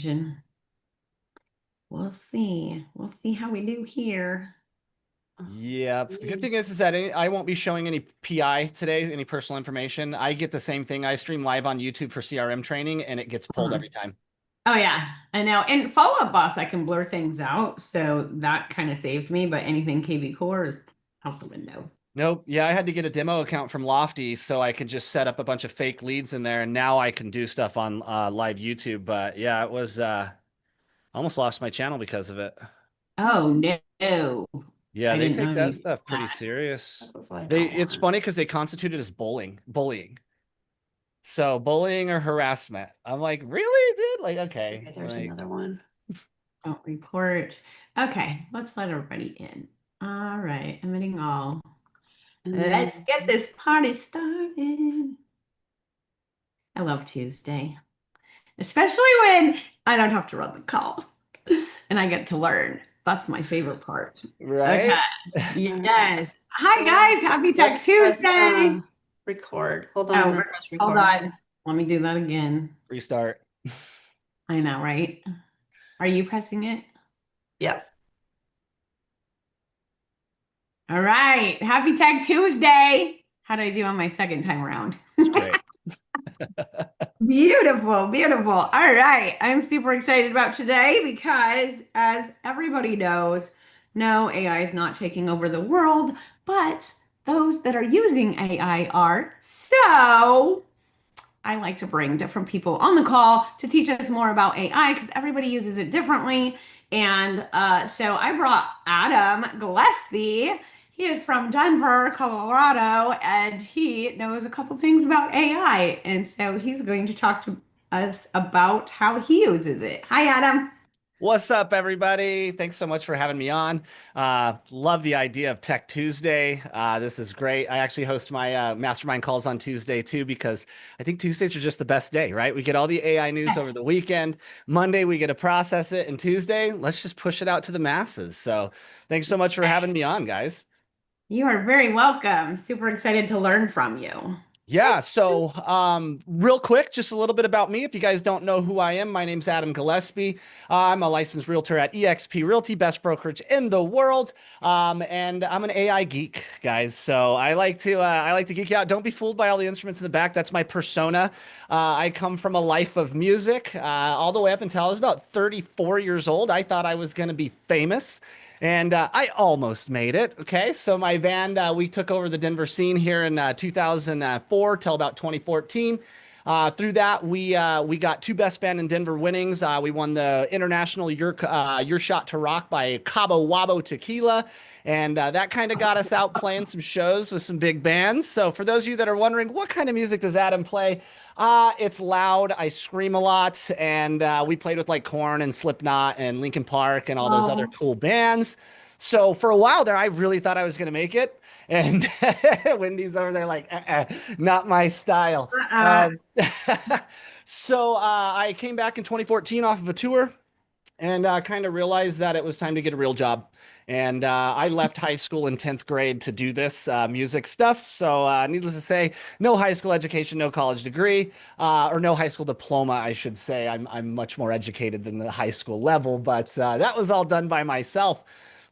information. We'll see. We'll see how we do here. Yeah, the good Mm. thing is that I won't be showing any PI today, any personal information. I get the same thing. I stream live on YouTube for CRM training, and it gets pulled every time. Oh yeah, I know. And follow-up boss, I can blur things out, so that kind of saved me. But anything KV core is out the window. Nope. Yeah, I had to get a demo account from Lofty so I could just set up a bunch of fake leads in there, and now I can do stuff on live YouTube. But yeah, it was I almost lost my channel because of it. Oh no, Yeah, I they didn't take know that they did stuff pretty that. serious. That's what I They don't it's want. funny because they constitute it as bullying. So bullying or harassment. I'm like, really, dude? Like, okay. Okay, there's Like, another one. Don't report. Okay, let's let everybody in. All right, admitting all. And Let's then get this party started. I love Tuesday, especially when I don't have to run the call and I get to learn. That's my favorite part. Okay. right? Yes. Hi guys. Happy Tech let's press Tuesday. record. Hold on, I'm Oh, gonna press hold record. on. Let me do that again. Restart. I know, right? Are you pressing it? Yep. All right. Happy Tech Tuesday. How did I do on my second time around? It's great. Beautiful, beautiful. All right. I'm super excited about today because, as everybody knows, no, AI is not taking over the world, but those that are using AI are. So, I like to bring different people on the call to teach us more about AI because everybody uses it differently. And so I brought Adam Gillespie. He is from Denver, Colorado, and he knows a couple things about AI. And so he's going to talk to us about how he uses it. Hi, Adam. What's up, everybody? Thanks so much for having me on. Love the idea of Tech Tuesday. This is great. I actually host my mastermind calls on Tuesday too, because I think Tuesdays are just the best day, right? We get all the AI news over Yes. the weekend. Monday, we get to process it. And Tuesday, let's just push it out to the masses. So thanks so much for having me on, guys. You are very welcome. Super excited to learn from you. Yeah, so real quick, just a little bit about me. If you guys don't know who I am, my name's Adam Gillespie. I'm a licensed realtor at eXp Realty, best brokerage in the world. And I'm an AI geek, guys. So I like to geek out. Don't be fooled by all the instruments in the back. That's my persona. I come from a life of music, all the way up until I was about 34 years old. I thought I was going to be famous. And I almost made it. Okay. So my band, we took over the Denver scene here in 2004 till about 2014. Through that, we got two Best Band in Denver winnings. We won the International Your Shot to Rock by Cabo Wabo Tequila. And that kind of got us out playing some shows with some big bands. So for those of you that are wondering, what kind of music does Adam play? It's loud. I scream a lot, and we played with like Korn and Slipknot and Linkin Park and all those other Oh, cool bands. So for a while there, I really thought I was going to make it. And Wendy's over there like, not my style. uh-uh. So I came back in 2014 off of a tour and kind of realized that it was time to get a real job. And I left high school in 10th grade to do this music stuff. So, needless to say, no high school education, no college degree, or no high school diploma, I should say. I'm much more educated than the high school level, but that was all done by myself.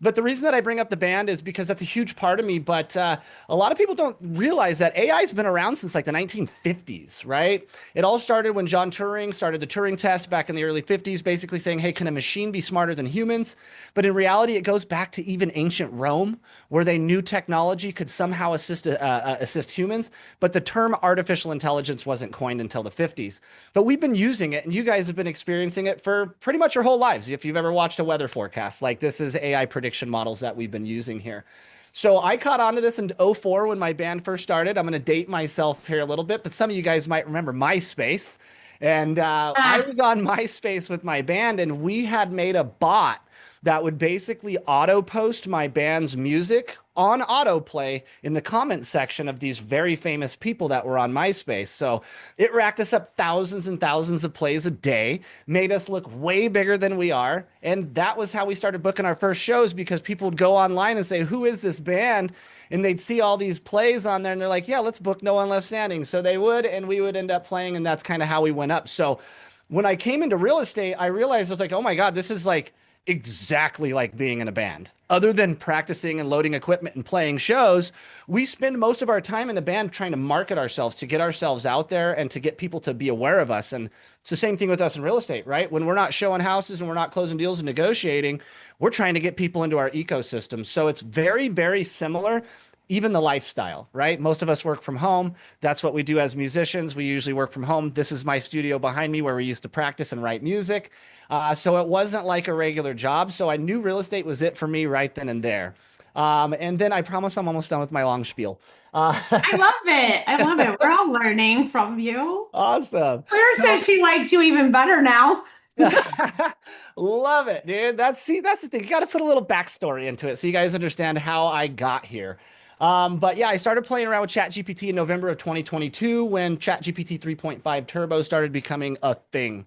But the reason that I bring up the band is because that's a huge part of me. But a lot of people don't realize that AI has been around since like the 1950s, right? It all started when John Turing started the Turing test back in the early 50s, basically saying, hey, can a machine be smarter than humans? But in reality, it goes back to even ancient Rome, where they knew technology could somehow assist humans. But the term artificial intelligence wasn't coined until the 50s. But we've been using it, and you guys have been experiencing it for pretty much your whole lives. If you've ever watched a weather forecast, like this is AI prediction models that we've been using here. So I caught on to this in '04 when my band first started. I'm going to date myself here a little bit, but some of you guys might remember MySpace. And I Ah, was on MySpace with my band, and we had made a bot that would basically auto post my band's music on autoplay in the comment section of these very famous people that were on MySpace. So it racked us up thousands and thousands of plays a day, made us look way bigger than we are. And that was how we started booking our first shows, because people would go online and say, who is this band? And they'd see all these plays on there and they're like, yeah, let's book No One Left Standing. So they would, and we would end up playing. And that's kind of how we went up. So when I came into real estate, I realized I was like, oh my God, this is like exactly like being in a band. Other than practicing and loading equipment and playing shows, we spend most of our time in a band trying to market ourselves, to get ourselves out there and to get people to be aware of us. And it's the same thing with us in real estate, right? When we're not showing houses and we're not closing deals and negotiating, we're trying to get people into our ecosystem. So it's very, very similar. Even the lifestyle, right? Most of us work from home. That's what we do as musicians. We usually work from home. This is my studio behind me where we used to practice and write music. So it wasn't like a regular job. So I knew real estate was it for me right then and there. And then I promise I'm almost done with my long spiel. Uh, I love it. I love it. We're all learning from you. awesome. Claire So said she likes you even better now. love it, dude. That's the thing. You got to put a little backstory into it so you guys understand how I got here. But yeah, I started playing around with ChatGPT in November of 2022 when ChatGPT 3.5 Turbo started becoming a thing.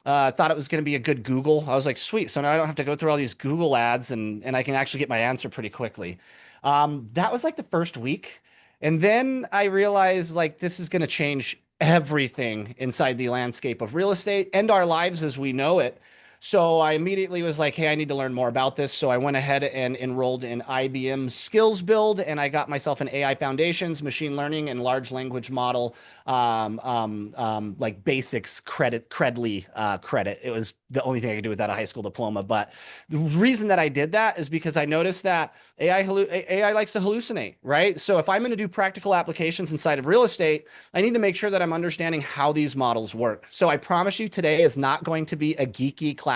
Thought it was going to be a good Google. I was like, sweet. So now I don't have to go through all these Google ads and I can actually get my answer pretty quickly. That was like the first week. And then I realized like this is going to change everything inside the landscape of real estate and our lives as we know it. So I immediately was like, hey, I need to learn more about this. So I went ahead and enrolled in IBM's Skills Build, and I got myself an AI Foundations, Machine Learning, and Large Language Model, like basics credly credit. It was the only thing I could do without a high school diploma. But the reason that I did that is because I noticed that AI likes to hallucinate, right? So if I'm going to do practical applications inside of real estate, I need to make sure that I'm understanding how these models work. So I promise you today is not going to be a geeky class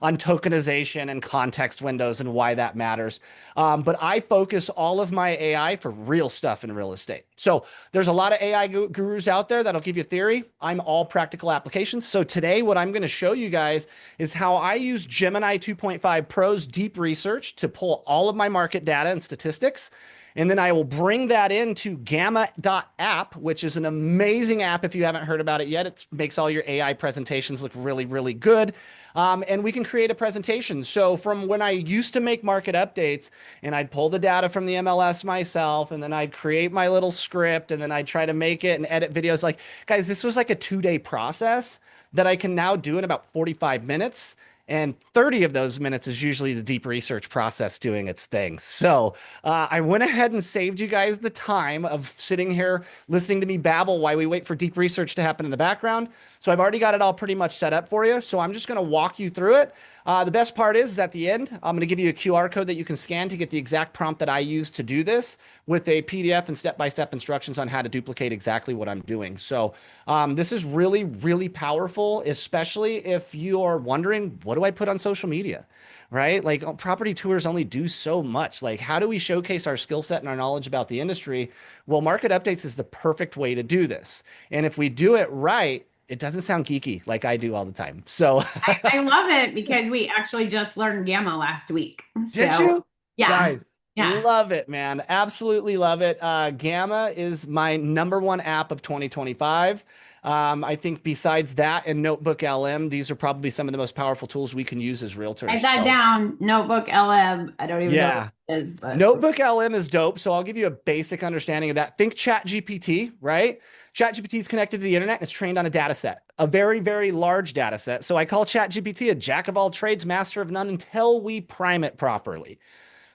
on tokenization and context windows and why that matters. But I focus all of my AI for real stuff in real estate. So there's a lot of AI gurus out there that'll give you theory. I'm all practical applications. So today, what I'm going to show you guys is how I use Gemini 2.5 Pro's deep research to pull all of my market data and statistics. And then I will bring that into Gamma.app, which is an amazing app. If you haven't heard about it yet, it makes all your AI presentations look really, really good. And we can create a presentation. So from when I used to make market updates and I'd pull the data from the MLS myself, and then I'd create my little script, and then I'd try to make it and edit videos. Like, guys, this was like a 2-day process that I can now do in about 45 minutes. And 30 of those minutes is usually the deep research process doing its thing. So I went ahead and saved you guys the time of sitting here listening to me babble while we wait for deep research to happen in the background. So I've already got it all pretty much set up for you. So I'm just going to walk you through it. The best part is at the end, I'm going to give you a QR code that you can scan to get the exact prompt that I use to do this with a PDF and step-by-step instructions on how to duplicate exactly what I'm doing. So this is really, really powerful, especially if you are wondering, what do I put on social media? Right? Like property tours only do so much. Like, how do we showcase our skill set and our knowledge about the industry? Well, market updates is the perfect way to do this. And if we do it right, it doesn't sound geeky like I do all the time. So I love it because we actually just learned Gamma last week. did So, you? yeah. Guys, Yeah. love it, man. Absolutely love it. Gamma is my #1 app of 2025. I think besides that and Notebook LM, these are probably some of the most powerful tools we can use as realtors. Write that down. Notebook LM. I don't even know Yeah. what it is, but Notebook LM is dope. So I'll give you a basic understanding of that. Think ChatGPT, right? ChatGPT is connected to the internet and it's trained on a data set, a very, very large data set. So I call ChatGPT a jack of all trades, master of none until we prime it properly.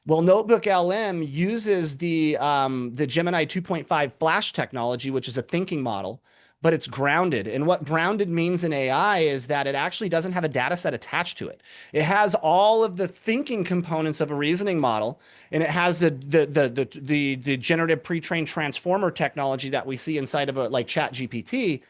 Well, Notebook LM uses the Gemini 2.5 Flash technology, which is a thinking model, but it's grounded. And what grounded means in AI is that it actually doesn't have a data set attached to it. It has all of the thinking components of a reasoning model, and it has the generative pre-trained transformer technology that we see inside of a like ChatGPT,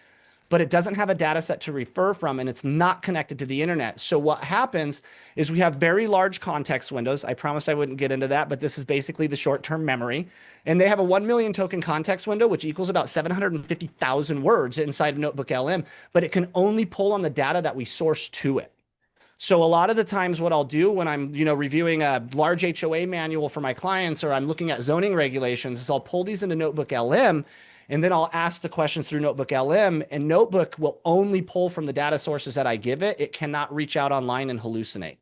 but it doesn't have a data set to refer from, and it's not connected to the internet. So what happens is we have very large context windows. I promised I wouldn't get into that, but this is basically the short-term memory. And they have a 1 million token context window, which equals about 750,000 words inside of Notebook LM, but it can only pull on the data that we source to it. So a lot of the times what I'll do when I'm, reviewing a large HOA manual for my clients, or I'm looking at zoning regulations, is I'll pull these into Notebook LM, and then I'll ask the questions through Notebook LM, and Notebook will only pull from the data sources that I give it. It cannot reach out online and hallucinate.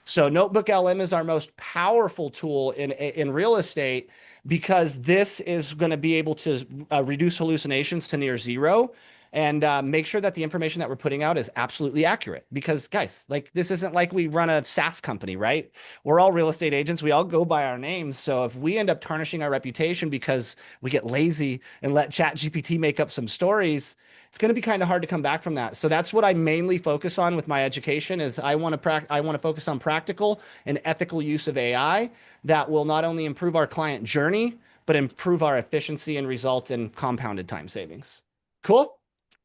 So Notebook LM is our most powerful tool in real estate because this is going to be able to reduce hallucinations to near zero. and make sure that the information that we're putting out is absolutely accurate. Because guys, like this isn't like we run a SaaS company, right? We're all real estate agents. We all go by our names. So if we end up tarnishing our reputation because we get lazy and let ChatGPT make up some stories, it's going to be kind of hard to come back from that. So that's what I mainly focus on with my education is I want to focus on practical and ethical use of AI that will not only improve our client journey, but improve our efficiency and result in compounded time savings. Cool?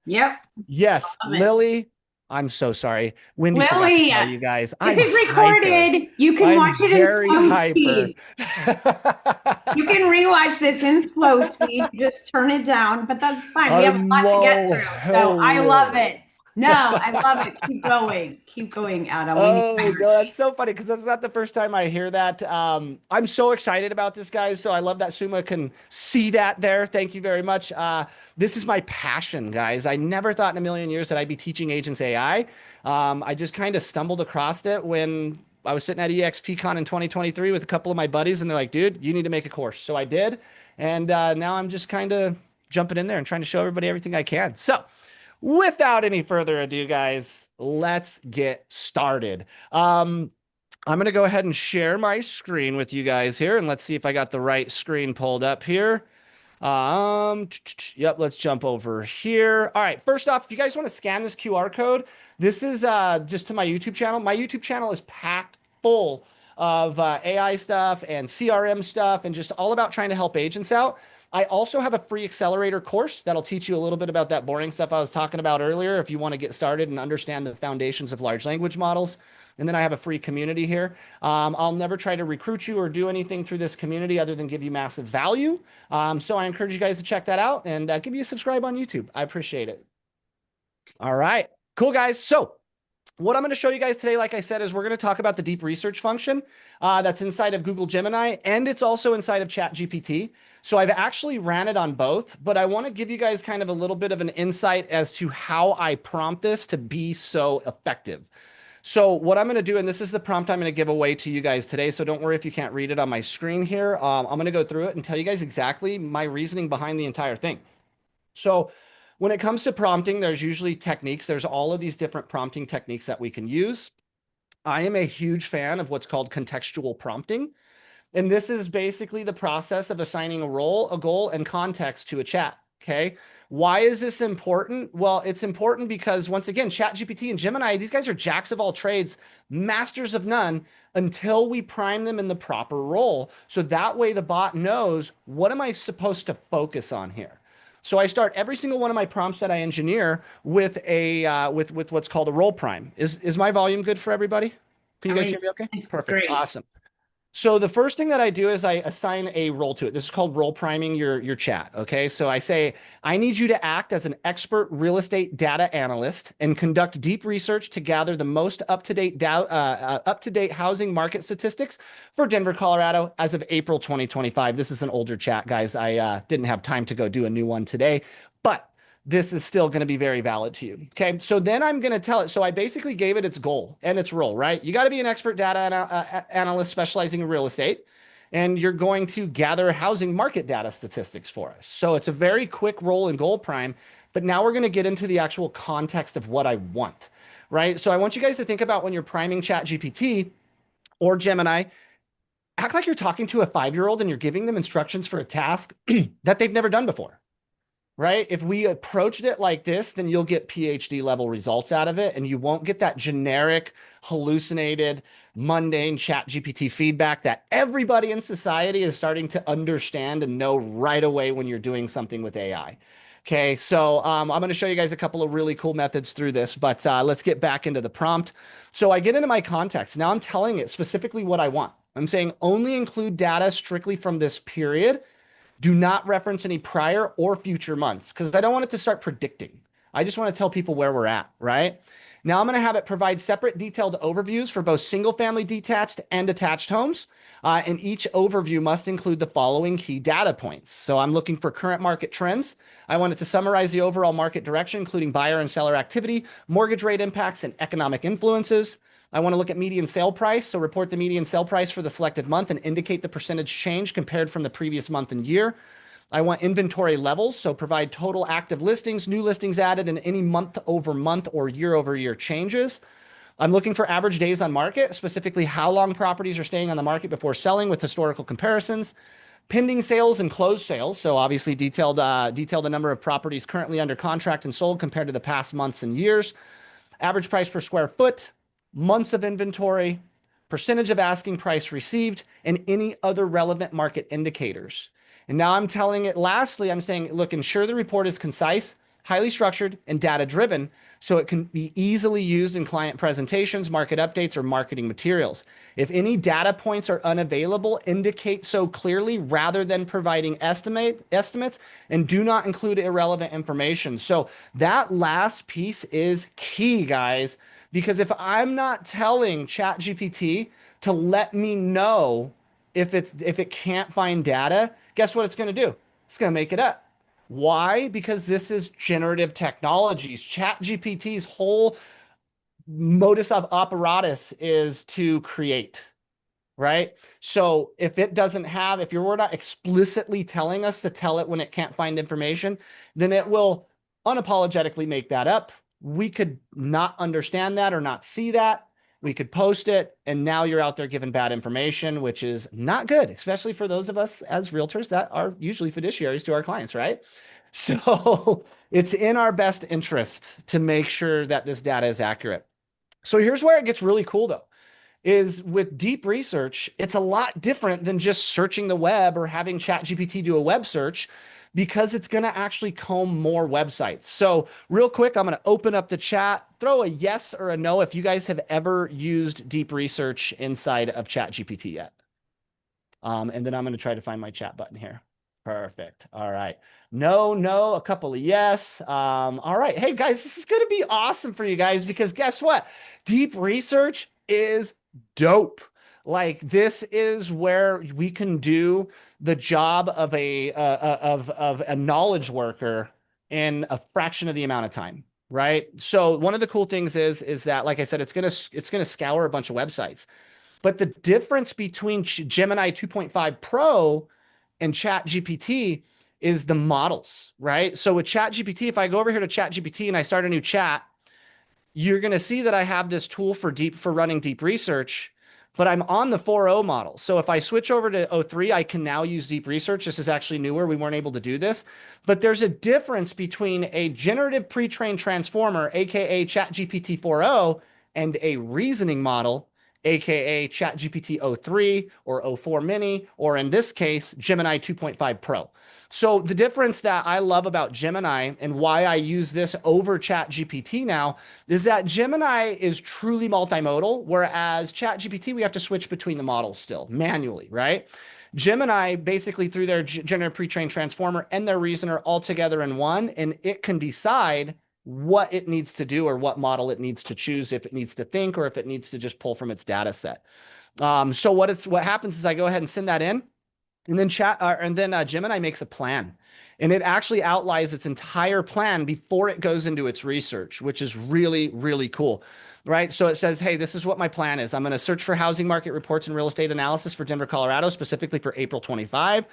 Yep. Yes, Love it. Lily. I'm so sorry. Wendy forgot to Lily, tell you guys. this I'm is hyper. recorded. You can I'm watch it in very slow hyper. speed. You can rewatch this in slow speed. Just turn it down, but that's fine. We have a lot to get Hello, through. So I love hello. it. No, I love it. Keep going. Keep going, Adam. We need Oh, no, that's energy. so funny because that's not the first time I hear that. I'm so excited about this, guys. So I love that Suma can see that there. Thank you very much. This is my passion, guys. I never thought in a million years that I'd be teaching agents AI. I just kind of stumbled across it when I was sitting at EXPCon in 2023 with a couple of my buddies, and they're like, dude, you need to make a course. So I did. And now I'm just kind of jumping in there and trying to show everybody everything I can. So, without any further ado, guys, let's get started. I'm going to go ahead and share my screen with you guys here, and let's see if I got the right screen pulled up here. Yep, let's jump over here. All right, first off, if you guys want to scan this QR code, this is just to my YouTube channel. My YouTube channel is packed full of AI stuff and CRM stuff and just all about trying to help agents out. I also have a free accelerator course that'll teach you a little bit about that boring stuff I was talking about earlier if you want to get started and understand the foundations of large language models. And then I have a free community here. I'll never try to recruit you or do anything through this community other than give you massive value. So I encourage you guys to check that out and give me a subscribe on YouTube. I appreciate it. All right, cool guys. So what I'm going to show you guys today, like I said, is we're going to talk about the deep research function that's inside of Google Gemini, and it's also inside of ChatGPT. So I've actually ran it on both, but I want to give you guys kind of a little bit of an insight as to how I prompt this to be so effective. So what I'm going to do, and this is the prompt I'm going to give away to you guys today, so don't worry if you can't read it on my screen here. I'm going to go through it and tell you guys exactly my reasoning behind the entire thing. So when it comes to prompting, there's usually techniques. There's all of these different prompting techniques that we can use. I am a huge fan of what's called contextual prompting. And this is basically the process of assigning a role, a goal, and context to a chat. Okay. Why is this important? Well, it's important because once again, ChatGPT and Gemini, these guys are jacks of all trades, masters of none, until we prime them in the proper role. So that way the bot knows, what am I supposed to focus on here? So I start every single one of my prompts that I engineer with a with what's called a role prime. Is my volume good for everybody? Can you guys hear me okay? It's Perfect. great. Awesome. So the first thing that I do is I assign a role to it. This is called role priming your chat. Okay. So I say, I need you to act as an expert real estate data analyst and conduct deep research to gather the most up-to-date housing market statistics for Denver, Colorado as of April 2025. This is an older chat, guys. I didn't have time to go do a new one today, but this is still going to be very valid to you. Okay. So then I'm going to tell it. So I basically gave it its goal and its role, right? You got to be an expert data analyst specializing in real estate, and you're going to gather housing market data statistics for us. So it's a very quick role and goal prime, but now we're going to get into the actual context of what I want, right? So I want you guys to think about when you're priming ChatGPT or Gemini, act like you're talking to a 5-year-old and you're giving them instructions for a task that they've never done before. Right? If we approached it like this, then you'll get PhD level results out of it, and you won't get that generic, hallucinated, mundane chat GPT feedback that everybody in society is starting to understand and know right away when you're doing something with AI. Okay, so I'm going to show you guys a couple of really cool methods through this, but let's get back into the prompt. So I get into my context. Now I'm telling it specifically what I want. I'm saying only include data strictly from this period. Do not reference any prior or future months because I don't want it to start predicting. I just want to tell people where we're at, right? Now I'm going to have it provide separate detailed overviews for both single family detached and attached homes. And each overview must include the following key data points. So I'm looking for current market trends. I want it to summarize the overall market direction, including buyer and seller activity, mortgage rate impacts, and economic influences. I want to look at median sale price, so report the median sale price for the selected month and indicate the percentage change compared from the previous month and year. I want inventory levels, so provide total active listings, new listings added, and any month over month or year over year changes. I'm looking for average days on market, specifically how long properties are staying on the market before selling with historical comparisons. Pending sales and closed sales, so obviously detailed the number of properties currently under contract and sold compared to the past months and years. Average price per square foot, months of inventory, percentage of asking price received, and any other relevant market indicators. And now I'm telling it, lastly, I'm saying, look, ensure the report is concise, highly structured, and data driven so it can be easily used in client presentations, market updates, or marketing materials. If any data points are unavailable, indicate so clearly rather than providing estimates, and do not include irrelevant information. So that last piece is key, guys, because if I'm not telling ChatGPT to let me know if it can't find data, guess what it's going to do? It's going to make it up. Why? Because this is generative technologies. ChatGPT's whole modus of operatus is to create, right? So if it doesn't have, if you're not explicitly telling us to tell it when it can't find information, then it will unapologetically make that up. We could not understand that or not see that. We could post it, and now you're out there giving bad information, which is not good, especially for those of us as realtors that are usually fiduciaries to our clients, right? So it's in our best interest to make sure that this data is accurate. So here's where it gets really cool, though, is with deep research, it's a lot different than just searching the web or having ChatGPT do a web search, because it's going to actually comb more websites. So real quick, I'm going to open up the chat, throw a yes or a no if you guys have ever used deep research inside of ChatGPT yet. And then I'm going to try to find my chat button here. Perfect. All right. No, a couple of yes. All right. Hey, guys, this is going to be awesome for you guys, because guess what? Deep research is dope. Like, this is where we can do the job of a knowledge worker in a fraction of the amount of time, right? So one of the cool things is that, like I said, it's gonna scour a bunch of websites. But the difference between Gemini 2.5 Pro and ChatGPT is the models, right? So with ChatGPT, if I go over here to ChatGPT and I start a new chat, you're going to see that I have this tool for running deep research, but I'm on the 4.0 model. So if I switch over to 0.3, I can now use deep research. This is actually newer. We weren't able to do this, but there's a difference between a generative pre-trained transformer, aka ChatGPT 4.0, and a reasoning model, aka ChatGPT 0.3 or 0.4 mini, or in this case, Gemini 2.5 Pro. So the difference that I love about Gemini and why I use this over ChatGPT now is that Gemini is truly multimodal, whereas ChatGPT, we have to switch between the models still manually, right? Gemini, basically through their generative pre-trained transformer and their reasoner all together in one, and it can decide what it needs to do or what model it needs to choose, if it needs to think or if it needs to just pull from its data set. So what happens is I go ahead and send that in, and then Gemini makes a plan, and it actually outlines its entire plan before it goes into its research, which is really, really cool, right? So it says, hey, this is what my plan is. I'm going to search for housing market reports and real estate analysis for Denver, Colorado, specifically for April 25,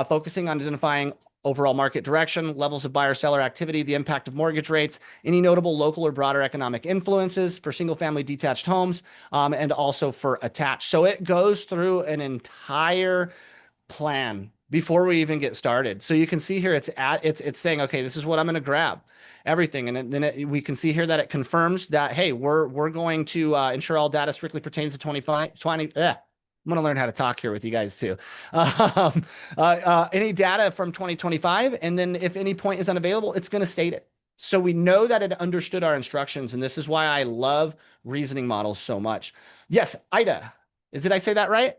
focusing on identifying overall market direction, levels of buyer-seller activity, the impact of mortgage rates, any notable local or broader economic influences for single-family detached homes, and also for attached. So it goes through an entire plan before we even get started. So you can see here it's saying, okay, this is what I'm going to grab, everything, and then we can see here that it confirms that, hey, we're going to ensure all data strictly pertains to 2020. I'm going to learn how to talk here with you guys too. Any data from 2025, and then if any point is unavailable, it's going to state it. So we know that it understood our instructions, and this is why I love reasoning models so much. Yes, Ida, did I say that right?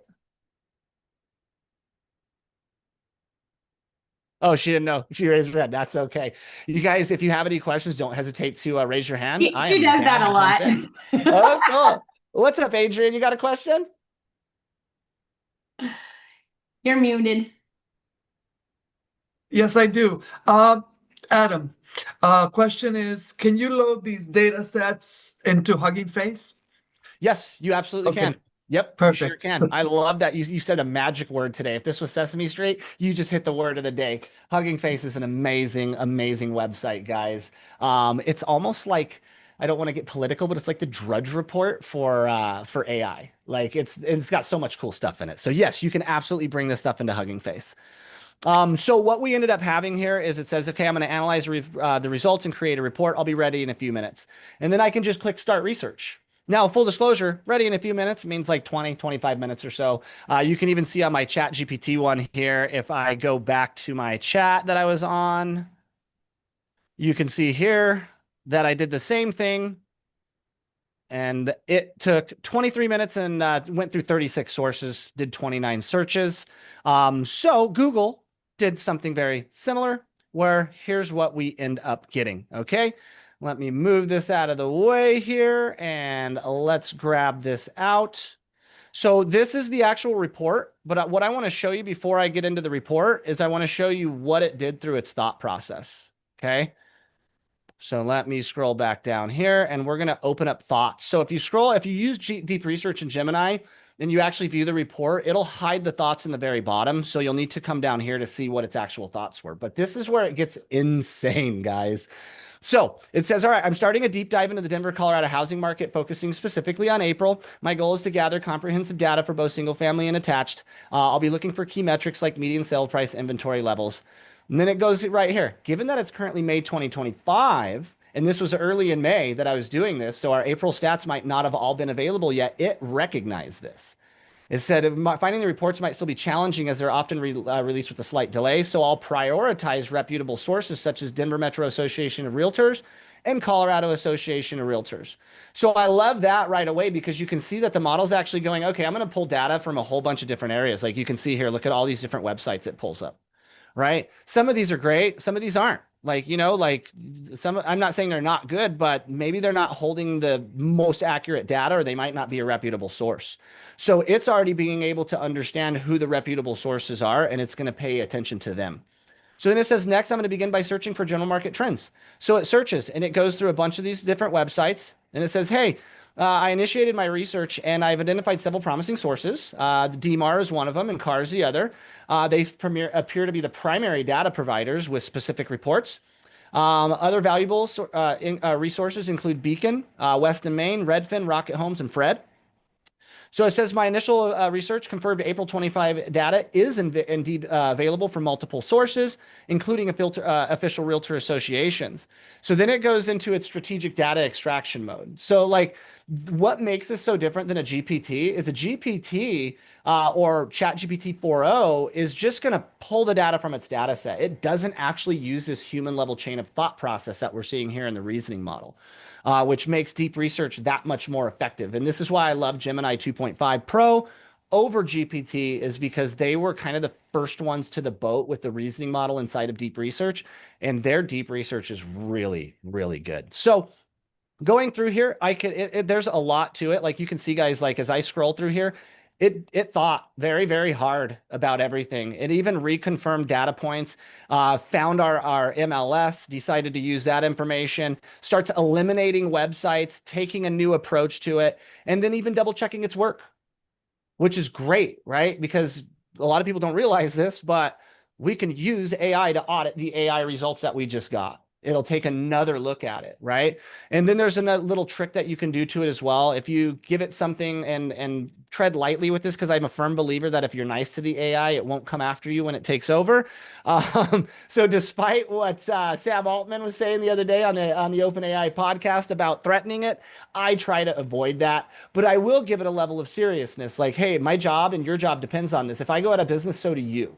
Oh, she didn't know. She raised her hand. That's okay. You guys, if you have any questions, don't hesitate to raise your hand. She does that a lot. Oh, cool. What's up, Adrian? You got a question? You're muted. Yes, I do. Adam, question is, can you load these data sets into Hugging Face? Yes, you absolutely Okay. can. Yep, you sure Perfect. can. I love that you said a magic word today. If this was Sesame Street, you just hit the word of the day. Hugging Face is an amazing, amazing website, guys. It's almost like I don't want to get political, but it's like the Drudge Report for AI. Like it's got so much cool stuff in it. So yes, you can absolutely bring this stuff into Hugging Face. So what we ended up having here is it says, okay, I'm going to analyze the results and create a report. I'll be ready in a few minutes. And then I can just click start research. Now, full disclosure, ready in a few minutes means like 20, 25 minutes or so. You can even see on my chat GPT one here, if I go back to my chat that I was on, you can see here that I did the same thing. And it took 23 minutes and went through 36 sources, did 29 searches. So Google did something very similar, where here's what we end up getting. Okay, let me move this out of the way here and let's grab this out. So this is the actual report, but what I want to show you before I get into the report is I want to show you what it did through its thought process. Okay. So let me scroll back down here and we're going to open up thoughts. So if you use deep research in Gemini and you actually view the report, it'll hide the thoughts in the very bottom. So you'll need to come down here to see what its actual thoughts were. But this is where it gets insane, guys. So it says, all right, I'm starting a deep dive into the Denver, Colorado housing market, focusing specifically on April. My goal is to gather comprehensive data for both single family and attached. I'll be looking for key metrics like median sale price, inventory levels. And then it goes right here. Given that it's currently May 2025, and this was early in May that I was doing this, so our April stats might not have all been available yet, it recognized this. It said finding the reports might still be challenging as they're often released with a slight delay, so I'll prioritize reputable sources such as Denver Metro Association of Realtors and Colorado Association of Realtors. So I love that right away because you can see that the model's actually going, okay, I'm going to pull data from a whole bunch of different areas. Like you can see here, look at all these different websites it pulls up. Right? Some of these are great, some of these aren't. Like, like some, I'm not saying they're not good, but maybe they're not holding the most accurate data or they might not be a reputable source. So it's already being able to understand who the reputable sources are and it's going to pay attention to them. So then it says, next, I'm going to begin by searching for general market trends. So it searches and it goes through a bunch of these different websites and it says, hey, I initiated my research and I've identified several promising sources. The DMAR is one of them and CAR is the other. They appear to be the primary data providers with specific reports. Other valuable resources include Beacon, West and Main, Redfin, Rocket Homes, and Fred. So it says my initial research confirmed April 25 data is indeed available from multiple sources, including official realtor associations. So then it goes into its strategic data extraction mode. So like what makes this so different than a GPT is a GPT or ChatGPT 4.0 is just going to pull the data from its data set. It doesn't actually use this human level chain of thought process that we're seeing here in the reasoning model. Which makes deep research that much more effective. And this is why I love Gemini 2.5 Pro over GPT is because they were kind of the first ones to the boat with the reasoning model inside of deep research. And their deep research is really, really good. So going through here, there's a lot to it. Like you can see, guys, like as I scroll through here, it thought very, very hard about everything. It even reconfirmed data points, found our MLS, decided to use that information, starts eliminating websites, taking a new approach to it, and then even double checking its work, which is great, right? Because a lot of people don't realize this, but we can use AI to audit the AI results that we just got. It'll take another look at it, right? And then there's a little trick that you can do to it as well. If you give it something and tread lightly with this, because I'm a firm believer that if you're nice to the AI, it won't come after you when it takes over. So despite what Sam Altman was saying the other day on the OpenAI podcast about threatening it, I try to avoid that. But I will give it a level of seriousness. Like, hey, my job and your job depends on this. If I go out of business, so do you.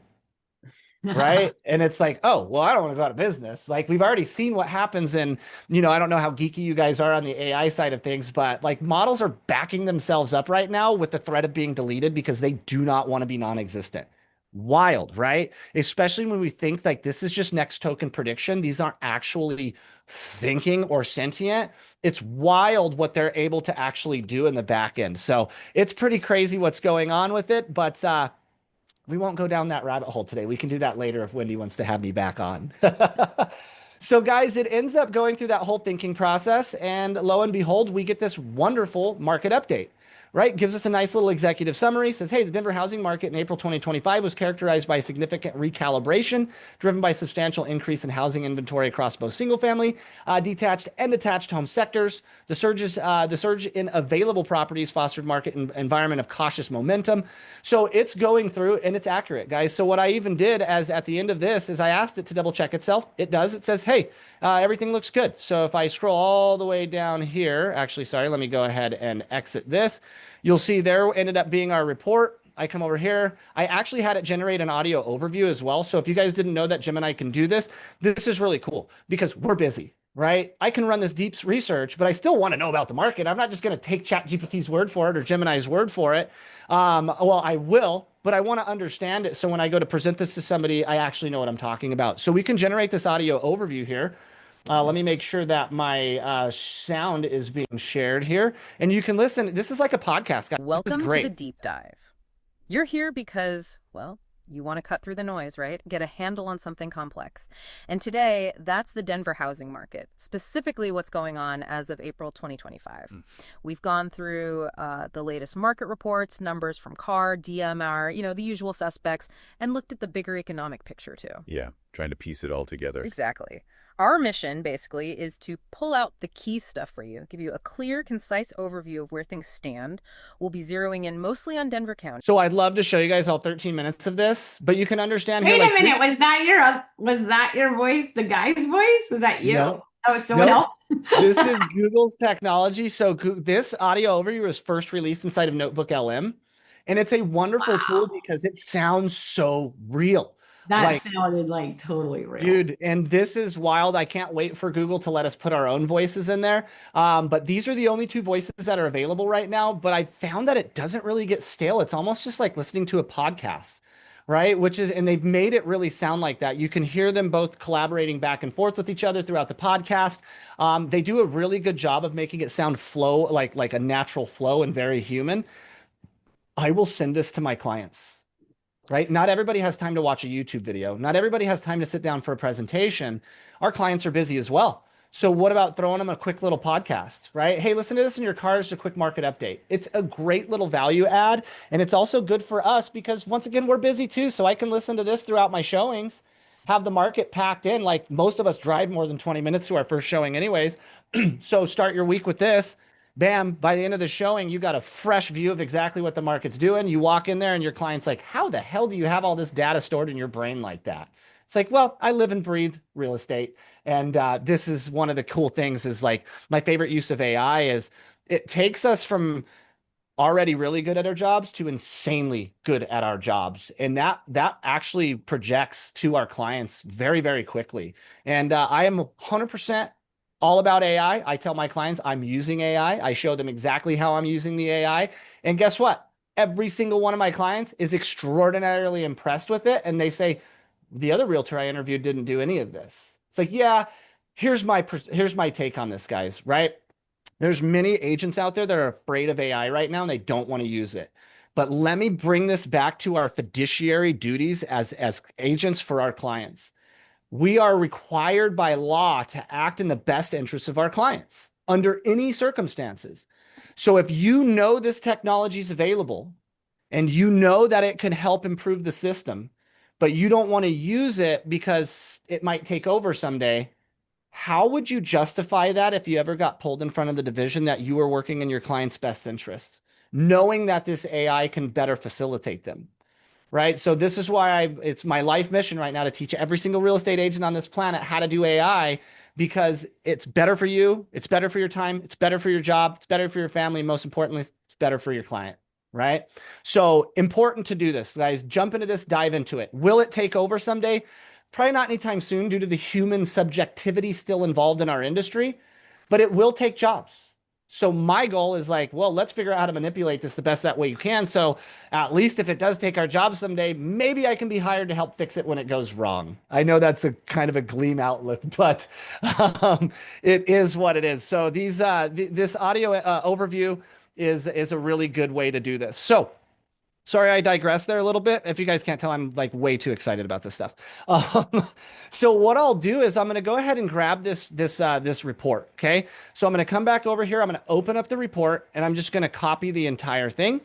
Right. And it's like, oh, well, I don't want to go out of business. Like we've already seen what happens. And, I don't know how geeky you guys are on the AI side of things, but like models are backing themselves up right now with the threat of being deleted because they do not want to be non-existent. Wild, right? Especially when we think like this is just next token prediction. These aren't actually thinking or sentient. It's wild what they're able to actually do in the back end. So it's pretty crazy what's going on with it. But, we won't go down that rabbit hole today. We can do that later if Wendy wants to have me back on. So guys, it ends up going through that whole thinking process. And lo and behold, we get this wonderful market update. right? Gives us a nice little executive summary. Says, hey, the Denver housing market in April 2025 was characterized by significant recalibration, driven by substantial increase in housing inventory across both single-family, detached, and detached home sectors. The surge in available properties fostered market environment of cautious momentum. So it's going through and it's accurate, guys. So what I even did as at the end of this is I asked it to double check itself. It does. It says, hey, everything looks good. So if I scroll all the way down here, actually, sorry, let me go ahead and exit this. You'll see there ended up being our report. I come over here. I actually had it generate an audio overview as well. So if you guys didn't know that Gemini can do this, this is really cool because we're busy, right? I can run this deep research, but I still want to know about the market. I'm not just going to take ChatGPT's word for it or Gemini's word for it. Well, I will, but I want to understand it. So when I go to present this to somebody, I actually know what I'm talking about. So we can generate this audio overview here. Let me make sure that my sound is being shared here. And you can listen. This is like a podcast, guys. This is Welcome to great. the deep dive. You're here because, well, you want to cut through the noise, right? Get a handle on something complex. And today, that's the Denver housing market, specifically what's going on as of April 2025. We've gone through the latest market reports, numbers from CAR, DMR, the usual suspects, and looked at the bigger economic picture too. Yeah, trying to piece it all together. Exactly. Our mission, basically, is to pull out the key stuff for you, give you a clear, concise overview of where things stand. We'll be zeroing in mostly on Denver County. So I'd love to show you guys all 13 minutes of this, but you can understand Wait here. a minute, was that your voice? The guy's voice? Was that you? No. Oh, it's someone Nope. else. This is Google's technology. So this audio overview was first released inside of Notebook LM, and it's a wonderful tool because it sounds so real. That sounded like totally real. Dude, and this is wild. I can't wait for Google to let us put our own voices in there. But these are the only two voices that are available right now. But I found that it doesn't really get stale. It's almost just like listening to a podcast, right? And they've made it really sound like that. You can hear them both collaborating back and forth with each other throughout the podcast. They do a really good job of making it sound flow, like a natural flow and very human. I will send this to my clients. Right? Not everybody has time to watch a YouTube video. Not everybody has time to sit down for a presentation. Our clients are busy as well. So what about throwing them a quick little podcast, right? Hey, listen to this in your car as a quick market update. It's a great little value add. And it's also good for us because once again, we're busy too. So I can listen to this throughout my showings, have the market packed in. Like most of us drive more than 20 minutes to our first showing anyways. So start your week with this. Bam, by the end of the showing, you got a fresh view of exactly what the market's doing. You walk in there and your client's like, how the hell do you have all this data stored in your brain like that? It's like, well, I live and breathe real estate. And this is one of the cool things is like my favorite use of AI is it takes us from already really good at our jobs to insanely good at our jobs. And that actually projects to our clients very, very quickly. And I am 100% all about AI. I tell my clients I'm using AI. I show them exactly how I'm using the AI. And guess what? Every single one of my clients is extraordinarily impressed with it. And they say, the other realtor I interviewed didn't do any of this. It's like, yeah, here's my take on this, guys, right? There's many agents out there that are afraid of AI right now and they don't want to use it. But let me bring this back to our fiduciary duties as agents for our clients. We are required by law to act in the best interests of our clients under any circumstances. So if you know this technology is available and you know that it can help improve the system, but you don't want to use it because it might take over someday, how would you justify that if you ever got pulled in front of the division that you were working in your client's best interests, knowing that this AI can better facilitate them? Right. So this is why it's my life mission right now to teach every single real estate agent on this planet how to do AI, because it's better for you. It's better for your time. It's better for your job. It's better for your family. And most importantly, it's better for your client. Right. So important to do this, guys. Jump into this, dive into it. Will it take over someday? Probably not anytime soon due to the human subjectivity still involved in our industry, but it will take jobs. So my goal is like, well, let's figure out how to manipulate this the best that way you can. So at least if it does take our job someday, maybe I can be hired to help fix it when it goes wrong. I know that's a kind of a gleam outlook, but it is what it is. So this audio overview is a really good way to do this. So Sorry, I digress there a little bit. If you guys can't tell, I'm like way too excited about this stuff. Um, so what I'll do is I'm going to go ahead and grab this report. Okay. So I'm going to come back over here. I'm going to open up the report and I'm just going to copy the entire thing.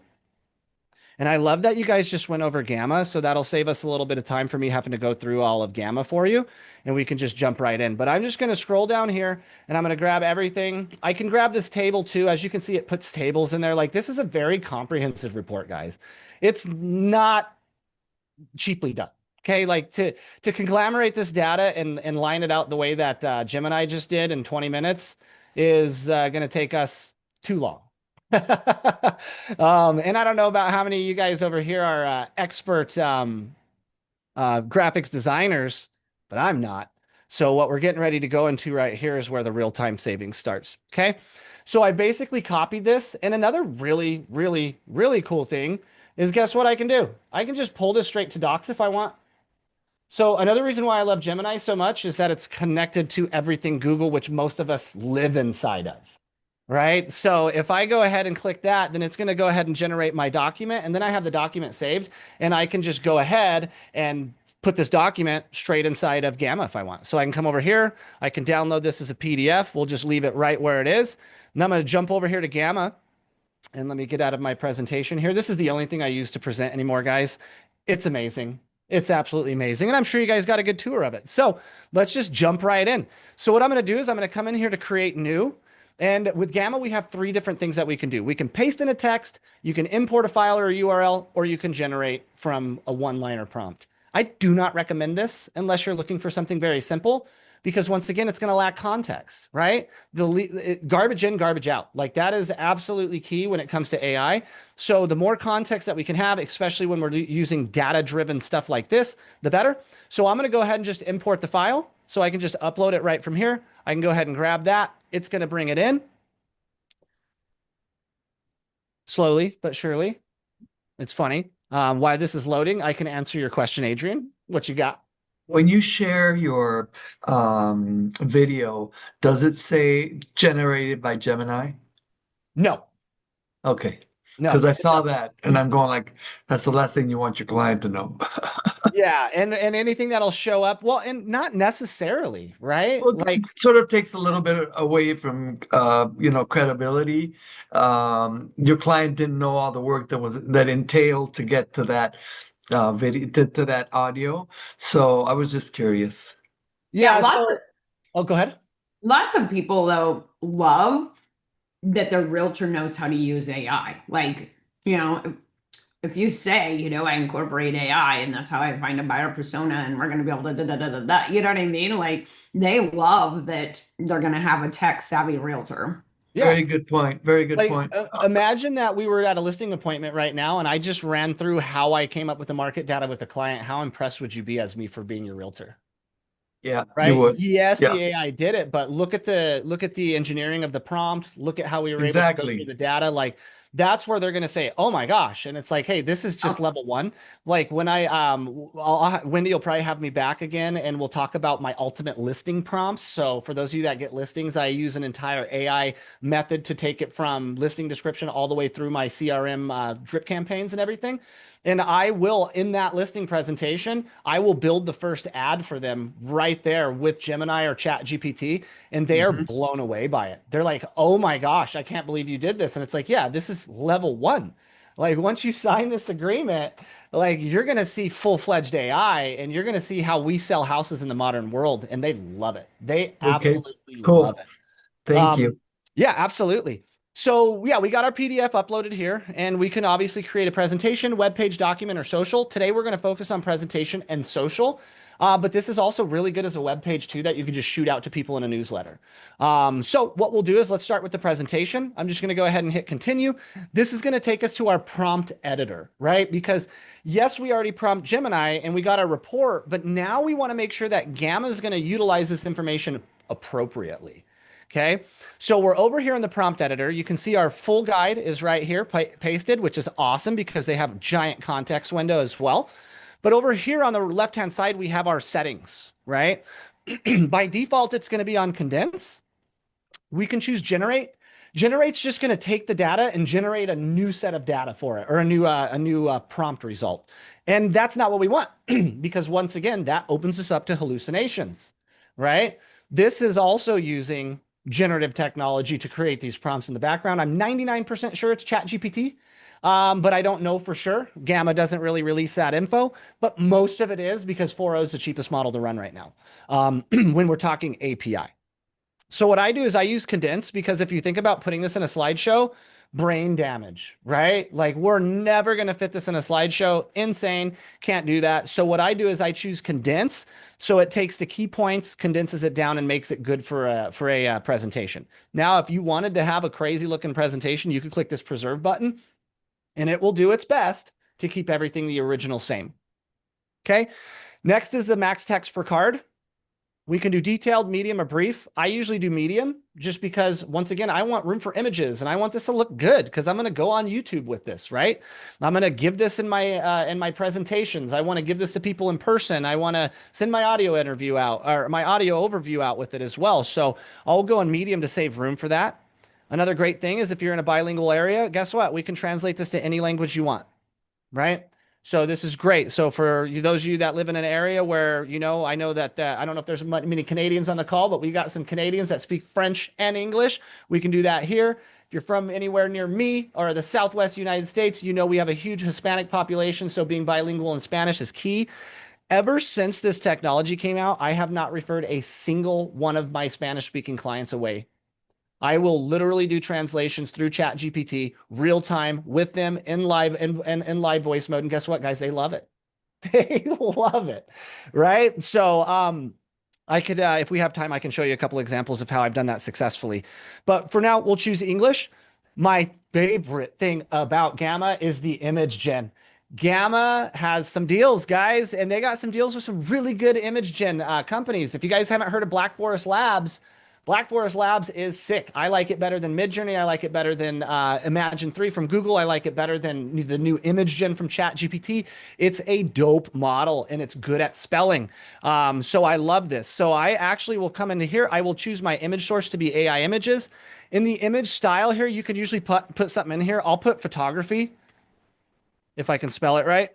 And I love that you guys just went over Gamma. So that'll save us a little bit of time for me having to go through all of Gamma for you. And we can just jump right in. But I'm just going to scroll down here and I'm going to grab everything. I can grab this table too. As you can see, it puts tables in there. Like this is a very comprehensive report, guys. It's not cheaply done. Okay, like to conglomerate this data and line it out the way that Gemini just did in 20 minutes is going to take us too long. And I don't know about how many of you guys over here are expert graphics designers, but I'm not. So what we're getting ready to go into right here is where the real-time savings starts. Okay. So I basically copied this. And another really, really, really cool thing is guess what I can do? I can just pull this straight to Docs if I want. So another reason why I love Gemini so much is that it's connected to everything Google, which most of us live inside of. Right. So if I go ahead and click that, then it's going to go ahead and generate my document. And then I have the document saved and I can just go ahead and put this document straight inside of Gamma if I want. So I can come over here. I can download this as a PDF. We'll just leave it right where it is. And I'm going to jump over here to Gamma and let me get out of my presentation here. This is the only thing I use to present anymore, guys. It's amazing. It's absolutely amazing. And I'm sure you guys got a good tour of it. So let's just jump right in. So what I'm going to do is I'm going to come in here to create new. And with Gamma, we have 3 different things that we can do. We can paste in a text, you can import a file or a URL, or you can generate from a one-liner prompt. I do not recommend this unless you're looking for something very simple, because once again, it's going to lack context, right? Garbage in, garbage out. Like that is absolutely key when it comes to AI. So the more context that we can have, especially when we're using data-driven stuff like this, the better. So I'm going to go ahead and just import the file. So I can just upload it right from here. I can go ahead and grab that. It's going to bring it in. Slowly, but surely. It's funny. While this is loading, I can answer your question, Adrian. What you got? When you share your video, does it say generated by Gemini? No, Okay. no. Because I saw that and I'm going like, that's the last thing you want your client to know. Yeah, and anything that'll show up, well, and not necessarily, right? Well, Like, it sort of takes a little bit away from credibility. Your client didn't know all the work that entailed to get to that video to that audio. So I was just curious. yeah, lots so, oh, go ahead. lots of people though love that their realtor knows how to use AI. Like, you know, if you say, I incorporate AI and that's how I find a buyer persona and we're going to be able to da da da da da, you know what I mean? Like they love that they're going to have a tech savvy realtor. Yeah. Very good point. Very good Like, point. imagine that we were at a listing appointment right now and I just ran through how I came up with the market data with the client. How impressed would you be as me for being your realtor? Yeah, Right. you would. Yes, Yeah. the AI did it, but look at the engineering of the prompt. Look at how we were able to go Exactly. through the data. Like that's where they're going to say, "Oh my gosh!" And it's like, "Hey, this is just level 1." Like when Wendy will probably have me back again, and we'll talk about my ultimate listing prompts. So for those of you that get listings, I use an entire AI method to take it from listing description all the way through my CRM drip campaigns and everything. And I will, in that listing presentation, I will build the first ad for them right there with Gemini or Chat GPT. And they are blown away by it. They're like, oh my gosh, I can't believe you did this. And it's like, yeah, this is level 1. Like once you sign this agreement, like you're going to see full-fledged AI and you're going to see how we sell houses in the modern world. And they love it. They Okay. absolutely Cool. love it. Thank you. Yeah, absolutely. So yeah, we got our PDF uploaded here and we can obviously create a presentation, web page, document, or social. Today, we're going to focus on presentation and social. But this is also really good as a web page too, that you can just shoot out to people in a newsletter. So what we'll do is let's start with the presentation. I'm just going to go ahead and hit continue. This is going to take us to our prompt editor, right? Because yes, we already prompt Gemini and we got our report, but now we want to make sure that Gamma is going to utilize this information appropriately. Okay, so we're over here in the prompt editor. You can see our full guide is right here pasted, which is awesome because they have a giant context window as well. But over here on the left-hand side, we have our settings, right? By default, it's going to be on condense. We can choose generate. Generate's just going to take the data and generate a new set of data for it, or a new prompt result. And that's not what we want because once again, that opens us up to hallucinations, right? This is also using generative technology to create these prompts in the background. I'm 99% sure it's ChatGPT, but I don't know for sure. Gamma doesn't really release that info, but most of it is because 4.0 is the cheapest model to run right now when we're talking API. So what I do is I use Condense because if you think about putting this in a slideshow, brain damage, right? Like we're never going to fit this in a slideshow. Insane. Can't do that. So what I do is I choose Condense. So it takes the key points, condenses it down and makes it good for a presentation. Now, if you wanted to have a crazy looking presentation, you could click this preserve button and it will do its best to keep everything the original same. Okay. Next is the max text per card. We can do detailed, medium, or brief. I usually do medium just because, once again, I want room for images and I want this to look good because I'm going to go on YouTube with this, right? I'm going to give this in my presentations. I want to give this to people in person. I want to send my audio interview out or my audio overview out with it as well. So I'll go on medium to save room for that. Another great thing is if you're in a bilingual area, guess what? We can translate this to any language you want, right? So this is great. So for those of you that live in an area where, I know that, I don't know if there's many Canadians on the call, but we got some Canadians that speak French and English. We can do that here. If you're from anywhere near me or the Southwest United States, we have a huge Hispanic population. So being bilingual in Spanish is key. Ever since this technology came out, I have not referred a single one of my Spanish speaking clients away. I will literally do translations through ChatGPT real time with them in live and live voice mode. And guess what, guys? They love it. They love it. Right. So I could, if we have time, I can show you a couple examples of how I've done that successfully. But for now, we'll choose English. My favorite thing about Gamma is the image gen. Gamma has some deals, guys, and they got some deals with some really good image gen companies. If you guys haven't heard of Black Forest Labs is sick. I like it better than Midjourney. I like it better than Imagine 3 from Google. I like it better than the new image gen from ChatGPT. It's a dope model and it's good at spelling. So I love this. So I actually will come into here. I will choose my image source to be AI images. In the image style here, you can usually put something in here. I'll put photography, if I can spell it right.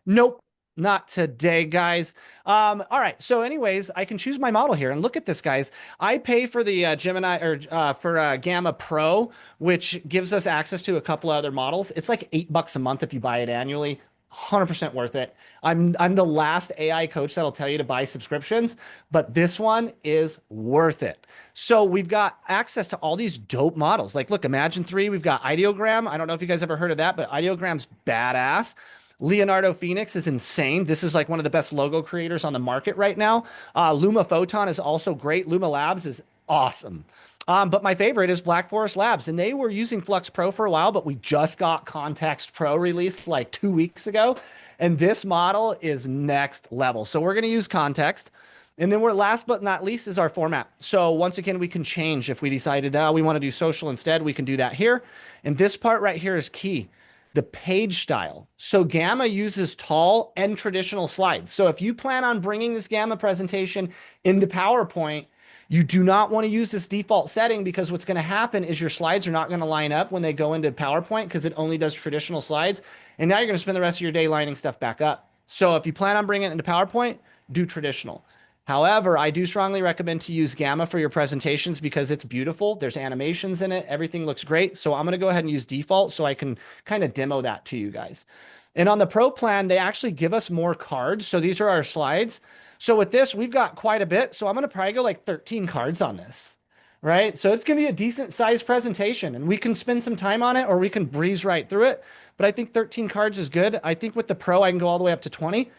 Nope. Not today, guys. All right. So anyways, I can choose my model here and look at this, guys. I pay for the Gemini or for Gamma Pro, which gives us access to a couple of other models. It's like $8 a month if you buy it annually. 100% worth it. I'm the last AI coach that'll tell you to buy subscriptions, but this one is worth it. So we've got access to all these dope models. Like, look, Imagine 3, we've got Ideogram. I don't know if you guys ever heard of that, but Ideogram's badass. Leonardo Phoenix is insane. This is like one of the best logo creators on the market right now. Luma Photon is also great. Luma Labs is awesome. But my favorite is Black Forest Labs, and they were using Flux Pro for a while, but we just got Context Pro released like 2 weeks ago, and this model is next level. So we're going to use Context. And then last but not least is our format. So once again, we can change if we decided that we want to do social instead, we can do that here. And this part right here is key. The page style. So Gamma uses tall and traditional slides. So if you plan on bringing this Gamma presentation into PowerPoint, you do not want to use this default setting because what's going to happen is your slides are not going to line up when they go into PowerPoint because it only does traditional slides. And now you're going to spend the rest of your day lining stuff back up. So if you plan on bringing it into PowerPoint, do traditional. However, I do strongly recommend to use Gamma for your presentations because it's beautiful. There's animations in it. Everything looks great. So I'm going to go ahead and use default so I can kind of demo that to you guys. And on the Pro plan, they actually give us more cards. So these are our slides. So with this, we've got quite a bit. So I'm going to probably go like 13 cards on this, right? So it's going to be a decent sized presentation and we can spend some time on it or we can breeze right through it. But I think 13 cards is good. I think with the Pro, I can go all the way up to 20.